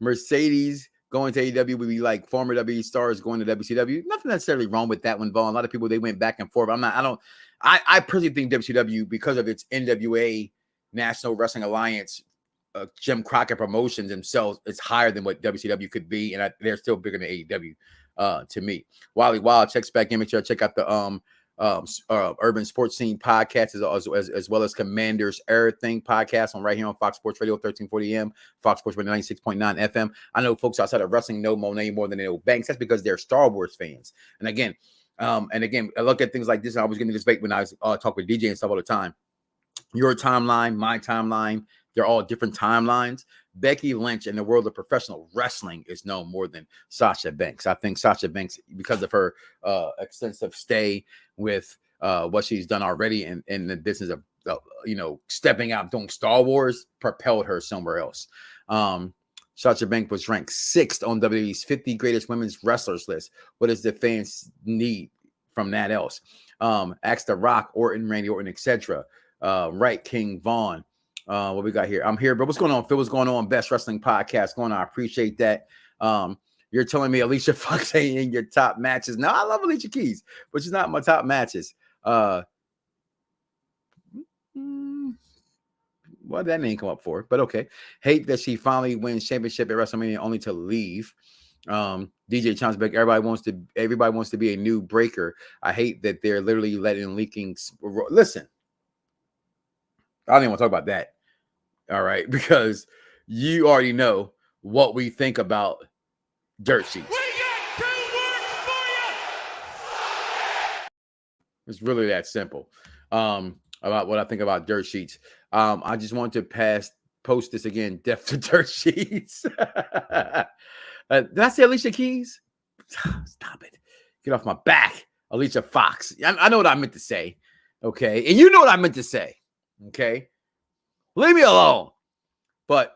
Speaker 3: Mercedes going to AEW would be like former WWE stars going to WCW. Nothing necessarily wrong with that one, Vaughn. A lot of people, they went back and forth. I personally think WCW, because of its NWA, National Wrestling Alliance, Jim Crockett Promotions themselves, it's higher than what WCW could be, and they're still bigger than AEW to me. Wally Wild checks back in. Make sure I check out the Urban Sports Scene podcast as well as Commander's Everything podcast on right here on Fox Sports Radio 1340 AM, Fox Sports Radio 96.9 FM. I know folks outside of wrestling know Monet more than they know Banks. That's because they're Star Wars fans. And again, I look at things like this, and I was getting this debate when I was talking with DJ and stuff all the time. Your timeline, my timeline, they're all different timelines. Becky Lynch in the world of professional wrestling is known more than Sasha Banks. I think Sasha Banks, because of her extensive stay with what she's done already in the business of stepping out, doing Star Wars, propelled her somewhere else. Sasha Banks was ranked 6th on WWE's 50 greatest women's wrestlers list. What does the fans need from that else? Ask The Rock, Orton, Randy Orton, etc. Right, King Vaughn. What we got here? I'm here, but what's going on? Phil, what's going on? Best Wrestling Podcast going on. I appreciate that. You're telling me Alicia Fox ain't in your top matches. No, I love Alicia Keys, but she's not in my top matches. What did that name come up for? But okay. Hate that she finally wins championship at WrestleMania only to leave. DJ Chomsbeck, everybody wants to be a new breaker. I hate that they're literally letting leaking. Listen, I don't even want to talk about that. All right, because you already know what we think about Dirt Sheets. We got 2 words for you. It's really that simple. About what I think about Dirt Sheets. I just want to post this again. Death to Dirt Sheets. Did I say Alicia Keys? Stop it. Get off my back. Alicia Fox. I know what I meant to say. Okay. And you know what I meant to say. Okay. Leave me alone. But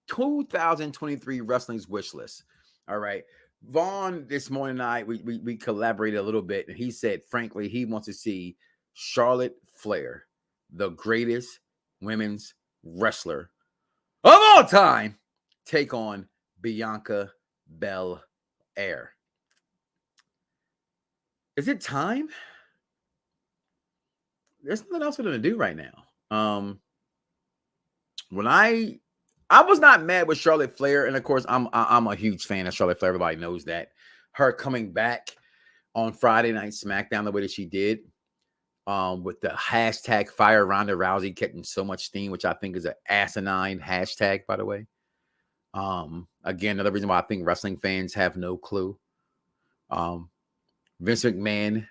Speaker 3: 2023 wrestling's wish list. All right. Vaughn, this morning night, we collaborated a little bit, and he said, frankly, he wants to see Charlotte Flair, the greatest women's wrestler of all time, take on Bianca Belair. Is it time? There's nothing else we're going to do right now. When I was not mad with Charlotte Flair, and of course, I'm a huge fan of Charlotte Flair. Everybody knows that. Her coming back on Friday Night SmackDown the way that she did, with the hashtag Fire Ronda Rousey getting so much steam, which I think is an asinine hashtag, by the way. Again, another reason why I think wrestling fans have no clue. Vince McMahon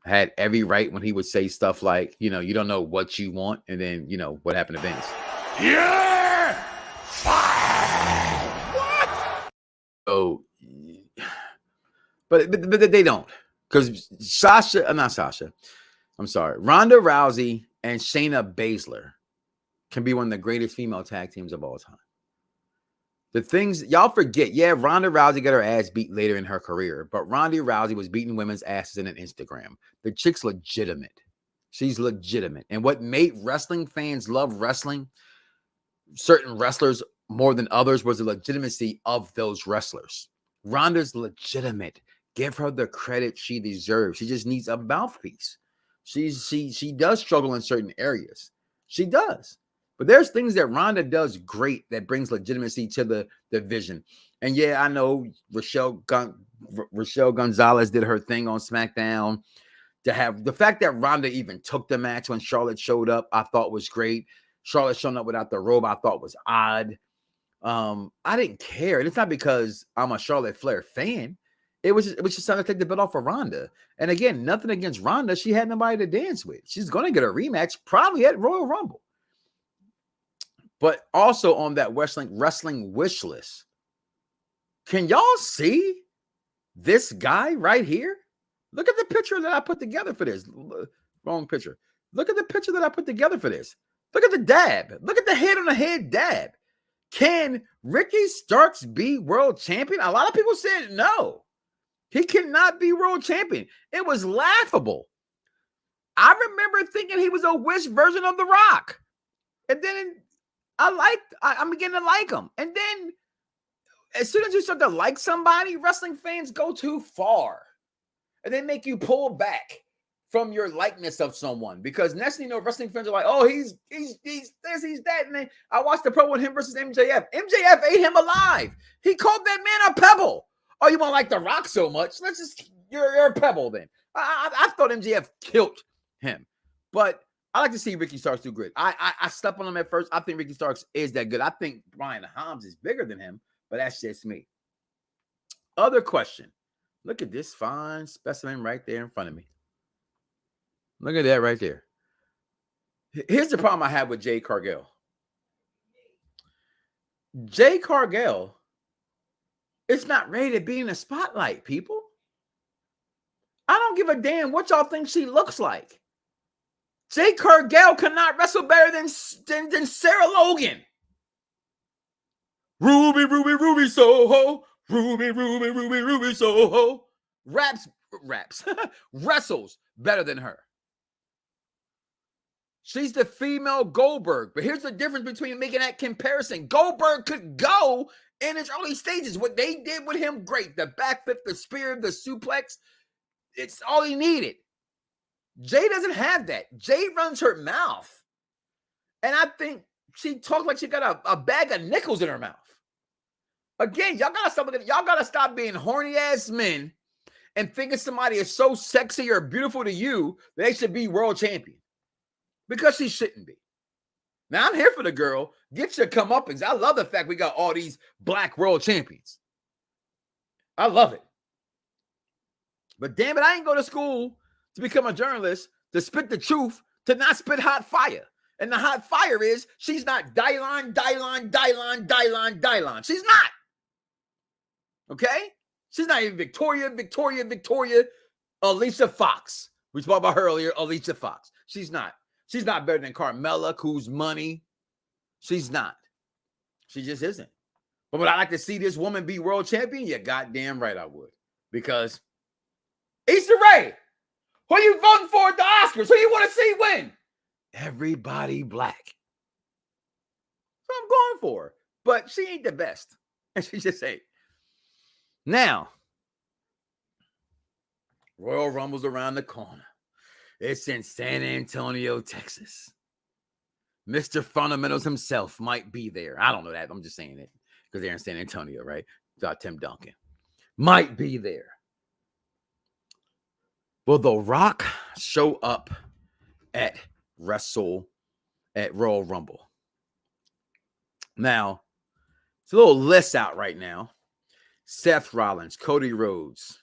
Speaker 3: had every right when he would say stuff like, you don't know what you want, and then what happened to Vince.
Speaker 14: You're fired. What?
Speaker 3: Oh, but they don't, because Ronda Rousey and Shayna Baszler can be one of the greatest female tag teams of all time. The things y'all forget, Ronda Rousey got her ass beat later in her career, but Ronda Rousey was beating women's asses in an Instagram. The chick's legitimate. She's legitimate. And what made wrestling fans love wrestling, certain wrestlers more than others, was the legitimacy of those wrestlers. Ronda's legitimate. Give her the credit she deserves. She just needs a mouthpiece. She does struggle in certain areas. She does. But there's things that Ronda does great that brings legitimacy to the division. And I know Rochelle Gonzalez did her thing on SmackDown. To have the fact that Ronda even took the match when Charlotte showed up, I thought was great. Charlotte showing up without the robe, I thought was odd. I didn't care. And it's not because I'm a Charlotte Flair fan. It was just trying to take the belt off of Ronda. And again, nothing against Ronda. She had nobody to dance with. She's going to get a rematch probably at Royal Rumble. But also on that wrestling wish list, can y'all see this guy right here? Look at the picture that I put together for this. Wrong picture. Look at the picture that I put together for this. Look at the dab. Look at the head on the head dab. Can Ricky Starks be world champion? A lot of people said no. He cannot be world champion. It was laughable. I remember thinking he was a Wish version of The Rock. And then I'm beginning to like him. And then as soon as you start to like somebody, wrestling fans go too far. And they make you pull back from your likeness of someone. Because next thing you know, wrestling fans are like, oh, he's this, he's that. And then I watched the pro with him versus MJF. MJF ate him alive. He called that man a pebble. Oh, you want to like The Rock so much? You're a pebble then. I thought MJF killed him. But I like to see Ricky Starks do good. I slept on him at first. I think Ricky Starks is that good. I think Brian Holmes is bigger than him, but that's just me. Other question. Look at this fine specimen right there in front of me. Look at that right there. Here's the problem I have with Jade Cargill. Jade Cargill is not ready to be in the spotlight, people. I don't give a damn what y'all think she looks like. Jade Cargill cannot wrestle better than Sarah Logan. Ruby, Ruby, Ruby Soho. Ruby, Ruby, Ruby, Ruby Soho. Wrestles better than her. She's the female Goldberg. But here's the difference between making that comparison. Goldberg could go in its early stages. What they did with him, great. The backflip, the spear, the suplex. It's all he needed. Jay doesn't have that. Jay runs her mouth. And I think she talks like she got a bag of nickels in her mouth. Again, y'all gotta stop being horny ass men and thinking somebody is so sexy or beautiful to you that they should be world champion. Because she shouldn't be. Now I'm here for the girl. Get your comeuppance. I love the fact we got all these black world champions. I love it. But damn it, I ain't go to school to become a journalist, to spit the truth, to not spit hot fire. And the hot fire is she's not Dylon. She's not. Okay? She's not even Victoria, Alicia Fox. We spoke about her earlier, Alicia Fox. She's not. She's not better than Carmella, who's money. She's not. She just isn't. But would I like to see this woman be world champion? Yeah, goddamn right I would. Because Issa Rae, who you voting for at the Oscars? Who you want to see win? Everybody black. So I'm going for her. But she ain't the best. And she just ain't. Now, Royal Rumble's around the corner. It's in San Antonio, Texas. Mr. Fundamentals himself might be there. I don't know that. I'm just saying it because they're in San Antonio, right? Tim Duncan might be there. Will The Rock show up at Royal Rumble? Now, it's a little list out right now. Seth Rollins, Cody Rhodes,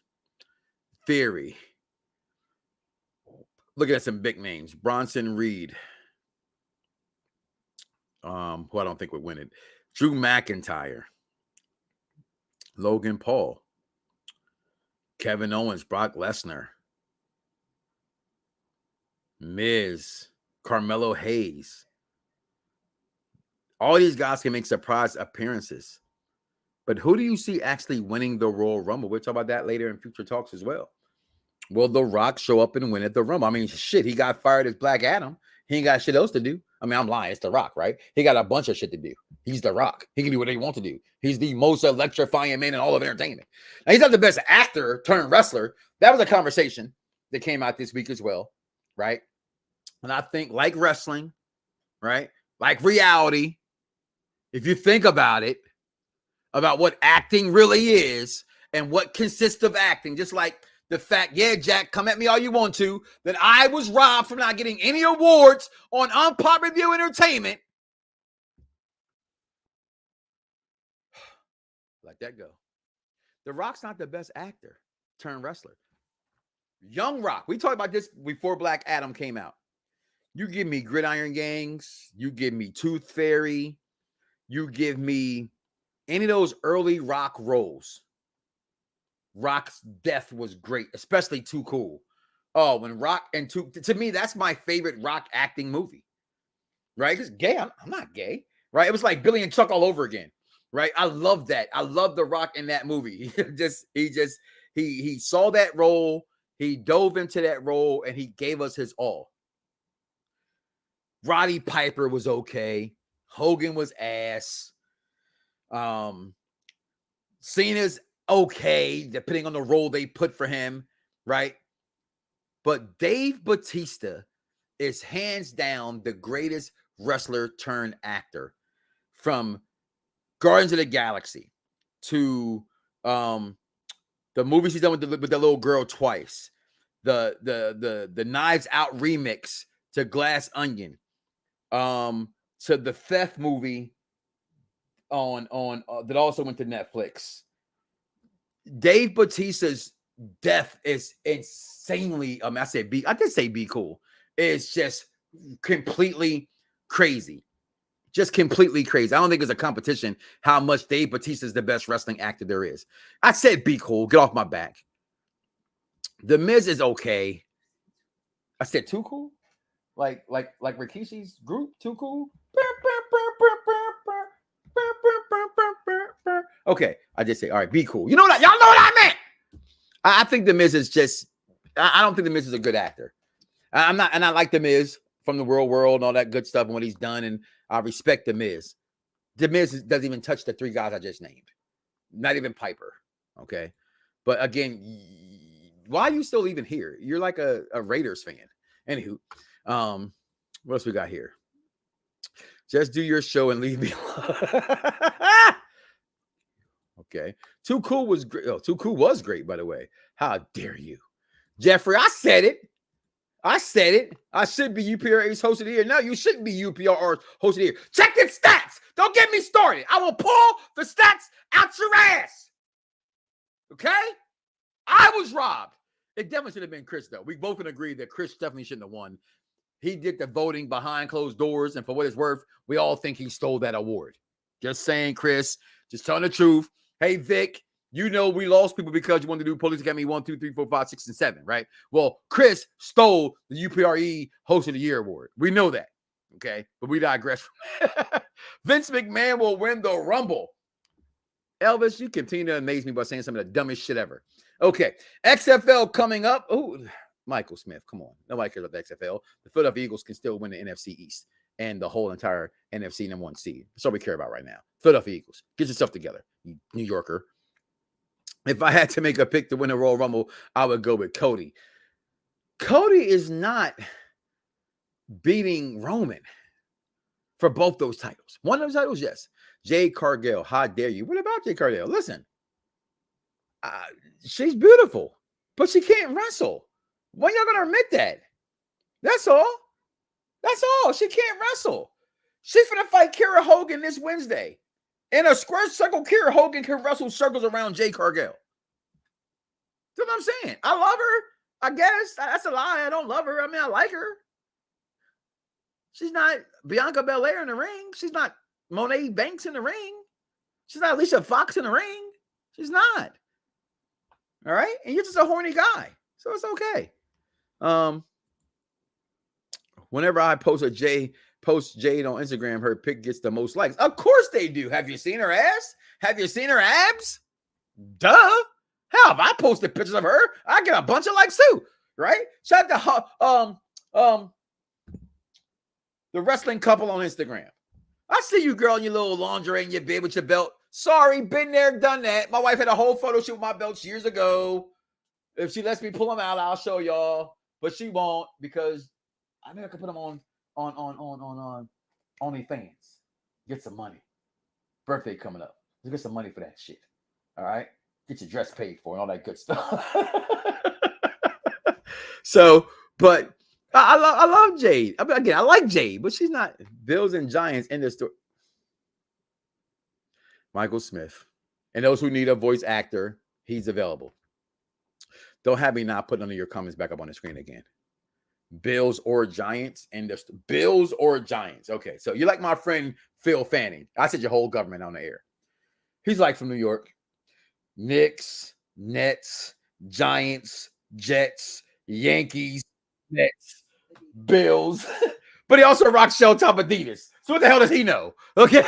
Speaker 3: Theory. Looking at some big names. Bronson Reed. Who I don't think would win it. Drew McIntyre. Logan Paul. Kevin Owens, Brock Lesnar. Miz. Carmelo Hayes. All these guys can make surprise appearances. But who do you see actually winning the Royal Rumble? We'll talk about that later in future talks as well. Will The Rock show up and win at the Rumble? I mean, shit, he got fired as Black Adam. He ain't got shit else to do. I mean, I'm lying. It's The Rock, right? He got a bunch of shit to do. He's The Rock. He can do whatever he wants to do. He's the most electrifying man in all of entertainment. Now, he's not the best actor turned wrestler. That was a conversation that came out this week as well, right? And I think like wrestling, right? Like reality, if you think about it, about what acting really is and what consists of acting, just like the fact, yeah, Jack, come at me all you want to, that I was robbed from not getting any awards on Unpopular Review Entertainment. Let that go. The Rock's not the best actor turned wrestler. Young Rock, we talked about this before Black Adam came out. You give me Gridiron Gangs, you give me Tooth Fairy, you give me any of those early Rock roles. Rock's death was great, especially Too Cool. Oh, when Rock and to me, that's my favorite Rock acting movie, right? Because gay, I'm not gay, right? It was like Billy and Chuck all over again, right? I love that. I love The Rock in that movie. He saw that role, he dove into that role, and he gave us his all. Roddy Piper was okay. Hogan was ass. Cena's okay, depending on the role they put for him, right? But Dave Bautista is hands down the greatest wrestler turned actor, from Guardians of the Galaxy to the movies he's done with the little girl twice, the Knives Out remix to Glass Onion, to the Theft movie on that also went to Netflix. Dave Bautista's death is insanely. I did say be cool. It's just completely crazy. Just completely crazy. I don't think there's a competition how much Dave Bautista is the best wrestling actor there is. I said be cool. Get off my back. The Miz is okay. I said too cool? Like Rikishi's group, Too Cool? Okay, I just say, all right, be cool. You know what? Y'all know what I meant. I think The Miz is just, I don't think The Miz is a good actor. I'm not, and I like The Miz from the world and all that good stuff and what he's done, and I respect The Miz. The Miz doesn't even touch the three guys I just named. Not even Piper, okay? But again, why are you still even here? You're like a Raiders fan. Anywho, what else we got here? Just do your show and leave me alone. Okay. Too Cool was great. Oh, Too Cool was great, by the way. How dare you? Jeffrey, I said it. I should be UPR's host of the year. No, you shouldn't be UPR's host of the year. Check the stats. Don't get me started. I will pull the stats out your ass. Okay? I was robbed. It definitely should have been Chris, though. We both can agree that Chris definitely shouldn't have won. He did the voting behind closed doors, and for what it's worth, we all think he stole that award. Just saying, Chris. Just telling the truth. Hey, Vic, You know, we lost people because you wanted to do Police Academy 1, 2, 3, 4, 5, 6, and 7, right? Well, Chris stole the UPRE Host of the Year award. We know that, okay? But we digress from that. Vince McMahon will win the Rumble. Elvis, you continue to amaze me by saying some of the dumbest shit ever. Okay, XFL coming up. Oh, Michael Smith, come on. Nobody cares about the XFL. The Philadelphia Eagles can still win the NFC East and the whole entire NFC number 1 seed. That's all we care about right now. Philadelphia Eagles. Get yourself together, you New Yorker. If I had to make a pick to win a Royal Rumble, I would go with Cody. Cody is not beating Roman for both those titles. One of those titles, yes. Jade Cargill, how dare you? What about Jade Cargill? Listen, she's beautiful, but she can't wrestle. When y'all gonna admit that? That's all. That's all. She can't wrestle. She's gonna fight Kara Hogan this Wednesday. In a square circle, Kara Hogan can wrestle circles around Jade Cargill. That's what I'm saying. I love her. I guess that's a lie. I don't love her. I mean, I like her. She's not Bianca Belair in the ring. She's not Monet Banks in the ring. She's not Alicia Fox in the ring. She's not. All right? And you're just a horny guy. So it's okay. Whenever I post Jade on Instagram, her pic gets the most likes. Of course they do. Have you seen her ass? Have you seen her abs? Duh. Hell, if I posted pictures of her, I get a bunch of likes too, right? Shout out to the wrestling couple on Instagram. I see you, girl, in your little lingerie and your bed with your belt. Sorry, been there, done that. My wife had a whole photo shoot with my belts years ago. If she lets me pull them out, I'll show y'all. But she won't because I think I can put them on OnlyFans. Get some money. Birthday coming up. Let's get some money for that shit. All right? Get your dress paid for and all that good stuff. So, but I love Jade. I mean, again, I like Jade, but she's not Bills and Giants in this story. Michael Smith. And those who need a voice actor, he's available. Don't have me not put none of your comments back up on the screen again. Bills or Giants and the Bills or Giants. Okay, so you're like my friend Phil Fanning. I said your whole government on the air. He's like from New York. Knicks, Nets, Giants, Jets, Yankees, Nets, Bills. But he also rocks shell top Adidas. So what the hell does he know? Okay.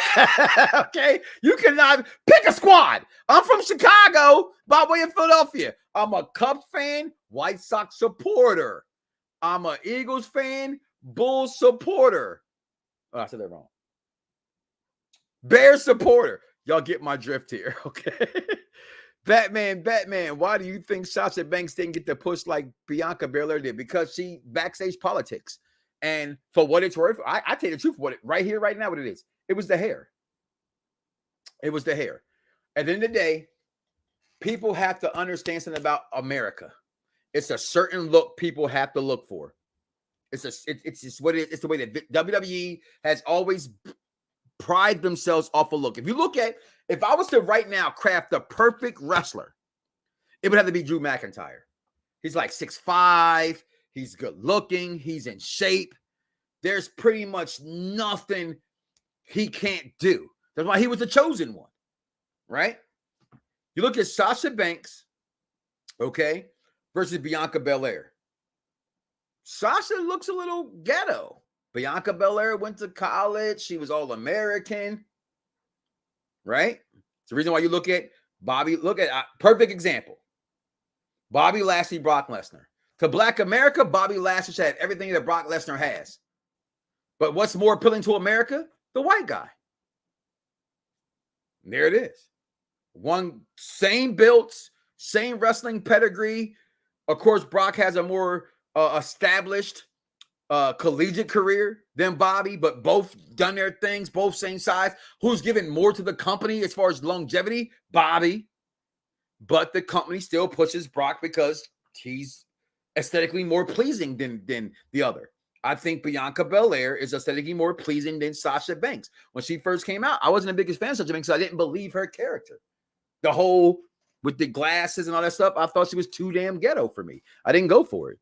Speaker 3: Okay. You cannot pick a squad. I'm from Chicago, by way of Philadelphia. I'm a Cubs fan, White Sox supporter. I'm an Eagles fan, Bulls supporter. Oh, I said that wrong. Bears supporter. Y'all get my drift here, okay? Batman, why do you think Sasha Banks didn't get the push like Bianca Belair did? Because she backstage politics. And for what it's worth, I tell you the truth, what it right here, right now, what it is. It was the hair. It was the hair. At the end of the day, people have to understand something about America. It's a certain look people have to look for. It's just what it is. It's the way that WWE has always prided themselves off a look. If you look at, if I was to right now craft the perfect wrestler, it would have to be Drew McIntyre. He's like 6'5". He's good looking. He's in shape. There's pretty much nothing he can't do. That's why he was the chosen one, right? You look at Sasha Banks, okay, versus Bianca Belair. Sasha looks a little ghetto. Bianca Belair went to college. She was all-American, right? It's the reason why you look at Bobby. Look at perfect example. Bobby Lashley, Brock Lesnar. To Black America, Bobby Lashley had everything that Brock Lesnar has. But what's more appealing to America? The white guy. And there it is. One, same builds, same wrestling pedigree. Of course, Brock has a more established collegiate career than Bobby, but both done their things, both same size. Who's given more to the company as far as longevity? Bobby. But the company still pushes Brock because he's aesthetically more pleasing than the other. I think Bianca Belair is aesthetically more pleasing than Sasha Banks. When she first came out, I wasn't the biggest fan of Sasha Banks, so I didn't believe her character. The whole with the glasses and all that stuff, I thought she was too damn ghetto for me. I didn't go for it.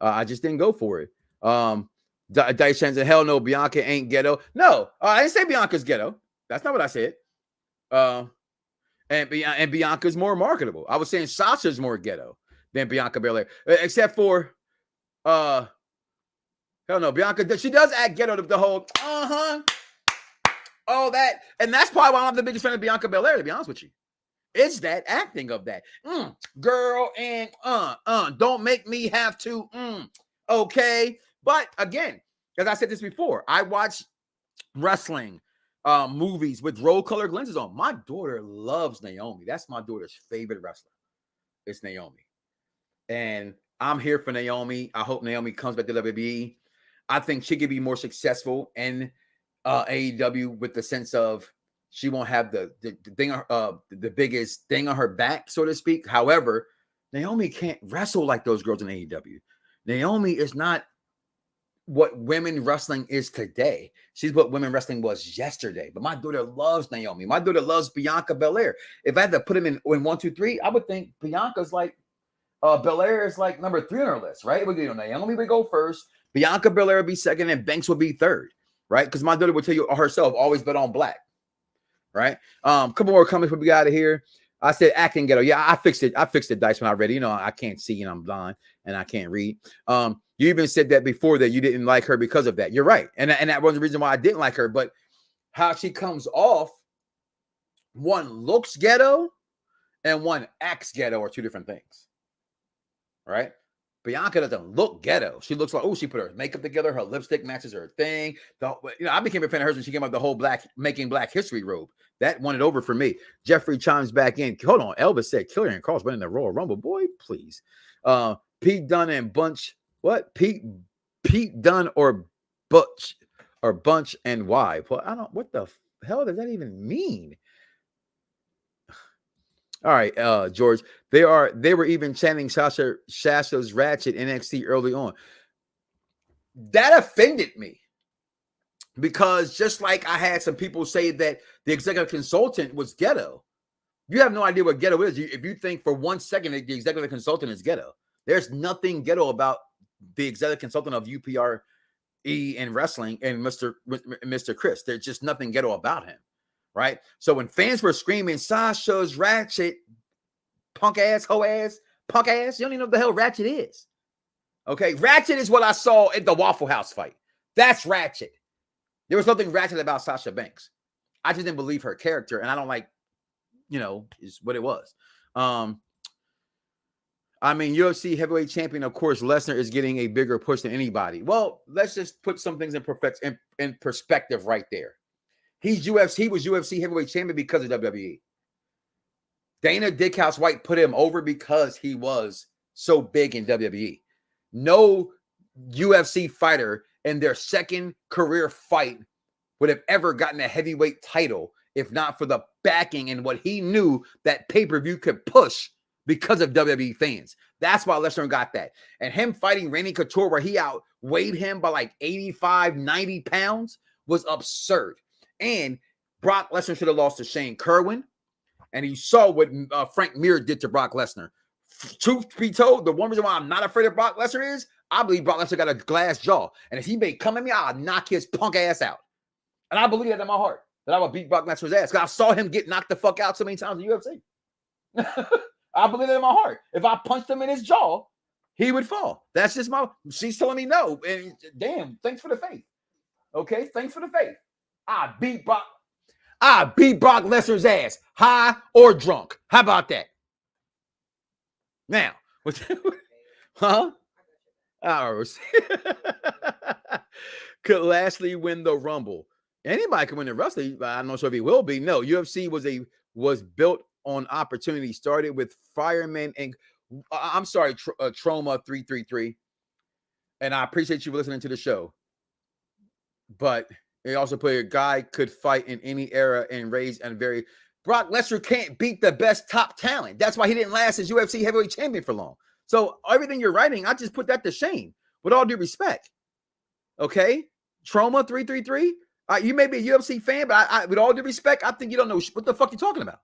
Speaker 3: I just didn't go for it. Dice Chan said, hell no, Bianca ain't ghetto. No, I didn't say Bianca's ghetto. That's not what I said. And Bianca's more marketable. I was saying Sasha's more ghetto than Bianca Belair, except for hell no, Bianca. She does act ghetto. The whole all that, and that's probably why I'm the biggest fan of Bianca Belair. To be honest with you, it's that acting of that girl and don't make me have to okay. But again, as I said this before, I watch wrestling movies with rose colored lenses on. My daughter loves Naomi. That's my daughter's favorite wrestler. It's Naomi. And I'm here for Naomi. I hope Naomi comes back to WWE. I think she could be more successful in AEW with the sense of she won't have the thing, the biggest thing on her back, so to speak. However, Naomi can't wrestle like those girls in AEW. Naomi is not what women wrestling is today. She's what women wrestling was yesterday. But my daughter loves Naomi. My daughter loves Bianca Belair. If I had to put them in 1, 2, 3, I would think Bianca's like Belair is like number 3 on her list, right? Naomi would go first, Bianca Belair would be second, and Banks would be third, right? Because my daughter would tell you herself, always bet on black, right? Couple more comments before we got out of here. I said acting ghetto. Yeah, I fixed it. I fixed it, Dice, when I read it. I can't see and I'm blind and I can't read. You even said that before that you didn't like her because of that. You're right. And that wasn't the reason why I didn't like her, but how she comes off, one looks ghetto and one acts ghetto are two different things. Right? Bianca doesn't look ghetto. She looks like, she put her makeup together. Her lipstick matches her thing. I became a fan of hers when she came out the whole making Black History robe. That won it over for me. Jeffrey chimes back in. Hold on. Elvis said Killian Cross winning the Royal Rumble. Boy, please. Pete Dunne and Bunch. What? Pete Dunne or Bunch and why? Well, what the hell does that even mean? All right, George. They were even chanting Sasha's ratchet NXT early on. That offended me because just like I had some people say that the executive consultant was ghetto. You have no idea what ghetto is. If you think for 1 second that the executive consultant is ghetto, there's nothing ghetto about the executive consultant of UPRE in wrestling and Mr. Chris. There's just nothing ghetto about him. Right? So when fans were screaming Sasha's ratchet, punk ass, hoe ass, punk ass, you don't even know what the hell ratchet is. Okay, ratchet is what I saw at the Waffle House fight. That's ratchet. There was nothing ratchet about Sasha Banks. I just didn't believe her character, and I don't like, is what it was. UFC heavyweight champion, of course, Lesnar is getting a bigger push than anybody. Well, let's just put some things in perspective right there. He was UFC heavyweight champion because of WWE. Dana Dickhouse White put him over because he was so big in WWE. No UFC fighter in their second career fight would have ever gotten a heavyweight title if not for the backing and what he knew that pay-per-view could push because of WWE fans. That's why Lesnar got that. And him fighting Randy Couture where he outweighed him by like 85, 90 pounds was absurd. And Brock Lesnar should have lost to Shane Kerwin. And you saw what Frank Mir did to Brock Lesnar. Truth be told, the one reason why I'm not afraid of Brock Lesnar is I believe Brock Lesnar got a glass jaw. And if he may come at me, I'll knock his punk ass out. And I believe that in my heart, that I would beat Brock Lesnar's ass. Because I saw him get knocked the fuck out so many times in the UFC. I believe that in my heart. If I punched him in his jaw, he would fall. That's just she's telling me no. And damn, thanks for the faith. Okay, thanks for the faith. I beat Brock Lesnar's ass, high or drunk. How about that? Now, huh? Could Lashley win the Rumble? Anybody can win the Wrestling. I'm not sure if he will be. No, UFC was built on opportunity. Started with Fireman and Trauma 333. And I appreciate you for listening to the show. But they also put a guy could fight in any era and raise and vary. Brock Lesnar can't beat the best top talent. That's why he didn't last as UFC heavyweight champion for long. So everything you're writing, I just put that to shame. With all due respect. Okay? Trauma 333. You may be a UFC fan, but I with all due respect, I think you don't know what the fuck you're talking about.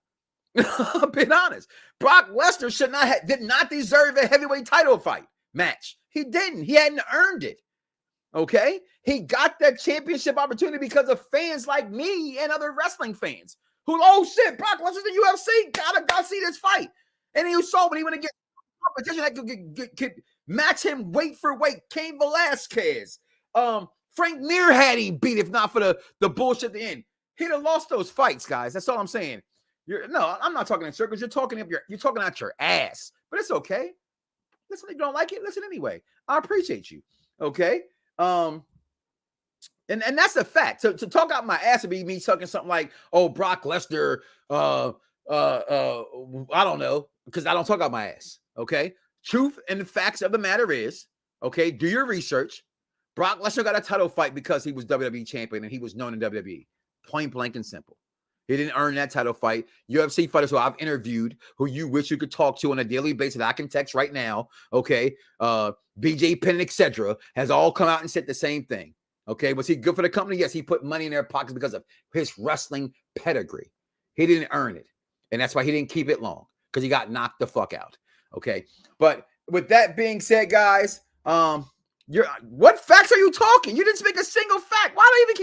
Speaker 3: I'm being honest. Brock Lesnar did not deserve a heavyweight title fight match. He didn't. He hadn't earned it. Okay? He got that championship opportunity because of fans like me and other wrestling fans Oh shit, Brock Lesnar's in the UFC. Gotta see this fight. And you saw when he went to get competition that could match him weight for weight. Cain Velasquez. Frank Mir had him beat if not for the bullshit at the end. He'd have lost those fights, guys. That's all I'm saying. I'm not talking in circles. You're talking out your ass. But it's okay. Listen, if you don't like it, listen anyway. I appreciate you. Okay. And that's the fact. To talk out my ass would be me talking something like, oh, Brock Lesnar, I don't know, because I don't talk out my ass. Okay. Truth and the facts of the matter is, okay, do your research. Brock Lesnar got a title fight because he was WWE champion and he was known in WWE. Point blank and simple. He didn't earn that title fight. UFC fighters who I've interviewed, who you wish you could talk to on a daily basis, I can text right now, okay? BJ Penn, etc., has all come out and said the same thing, okay? Was he good for the company? Yes, he put money in their pockets because of his wrestling pedigree. He didn't earn it, and that's why he didn't keep it long, because he got knocked the fuck out, okay? But with that being said, guys, what facts are you talking? You didn't speak a single fact. Why do you even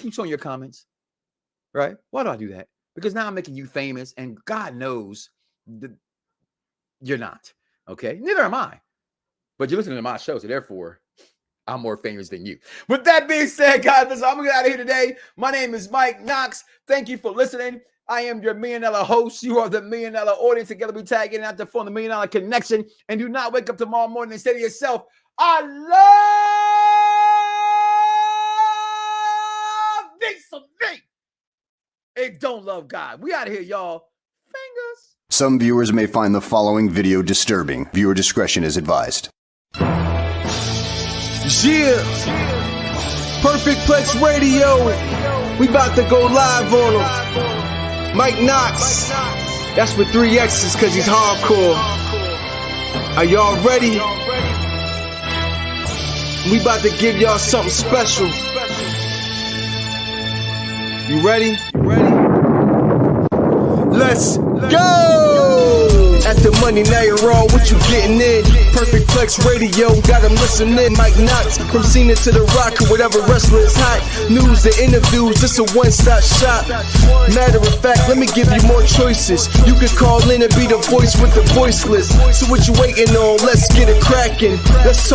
Speaker 3: keep showing your comments? Right? Why do I do that? Because now I'm making you famous, and God knows you're not. Okay? Neither am I. But you're listening to my show, so therefore, I'm more famous than you. With that being said, guys, listen, I'm gonna get out of here today. My name is Mike Knoxxx. Thank you for listening. I am your $1 Million host. You are the $1 Million audience. Together we tag in out there for the $1 Million connection. And do not wake up tomorrow morning and say to yourself, I love me some me. And don't love God. We out of here, y'all. Fingers.
Speaker 15: Some viewers may find the following video disturbing. Viewer discretion is advised.
Speaker 2: Yeah. Perfect Plex Radio. We about to go live on him. Mike Knoxxx. That's with 3 X's because he's hardcore. Are y'all ready? We about to give y'all something special. You ready? Let's go! At the money, now you're raw, what you getting in? Perfect Plex Radio, got them listening. Mike Knoxxx, from Cena to The Rock, or whatever wrestler is hot. News, the interviews, this a one-stop shop. Matter of fact, let me give you more choices. You could call in and be the voice with the voiceless. So what you waiting on? Let's get it cracking. Let's talk.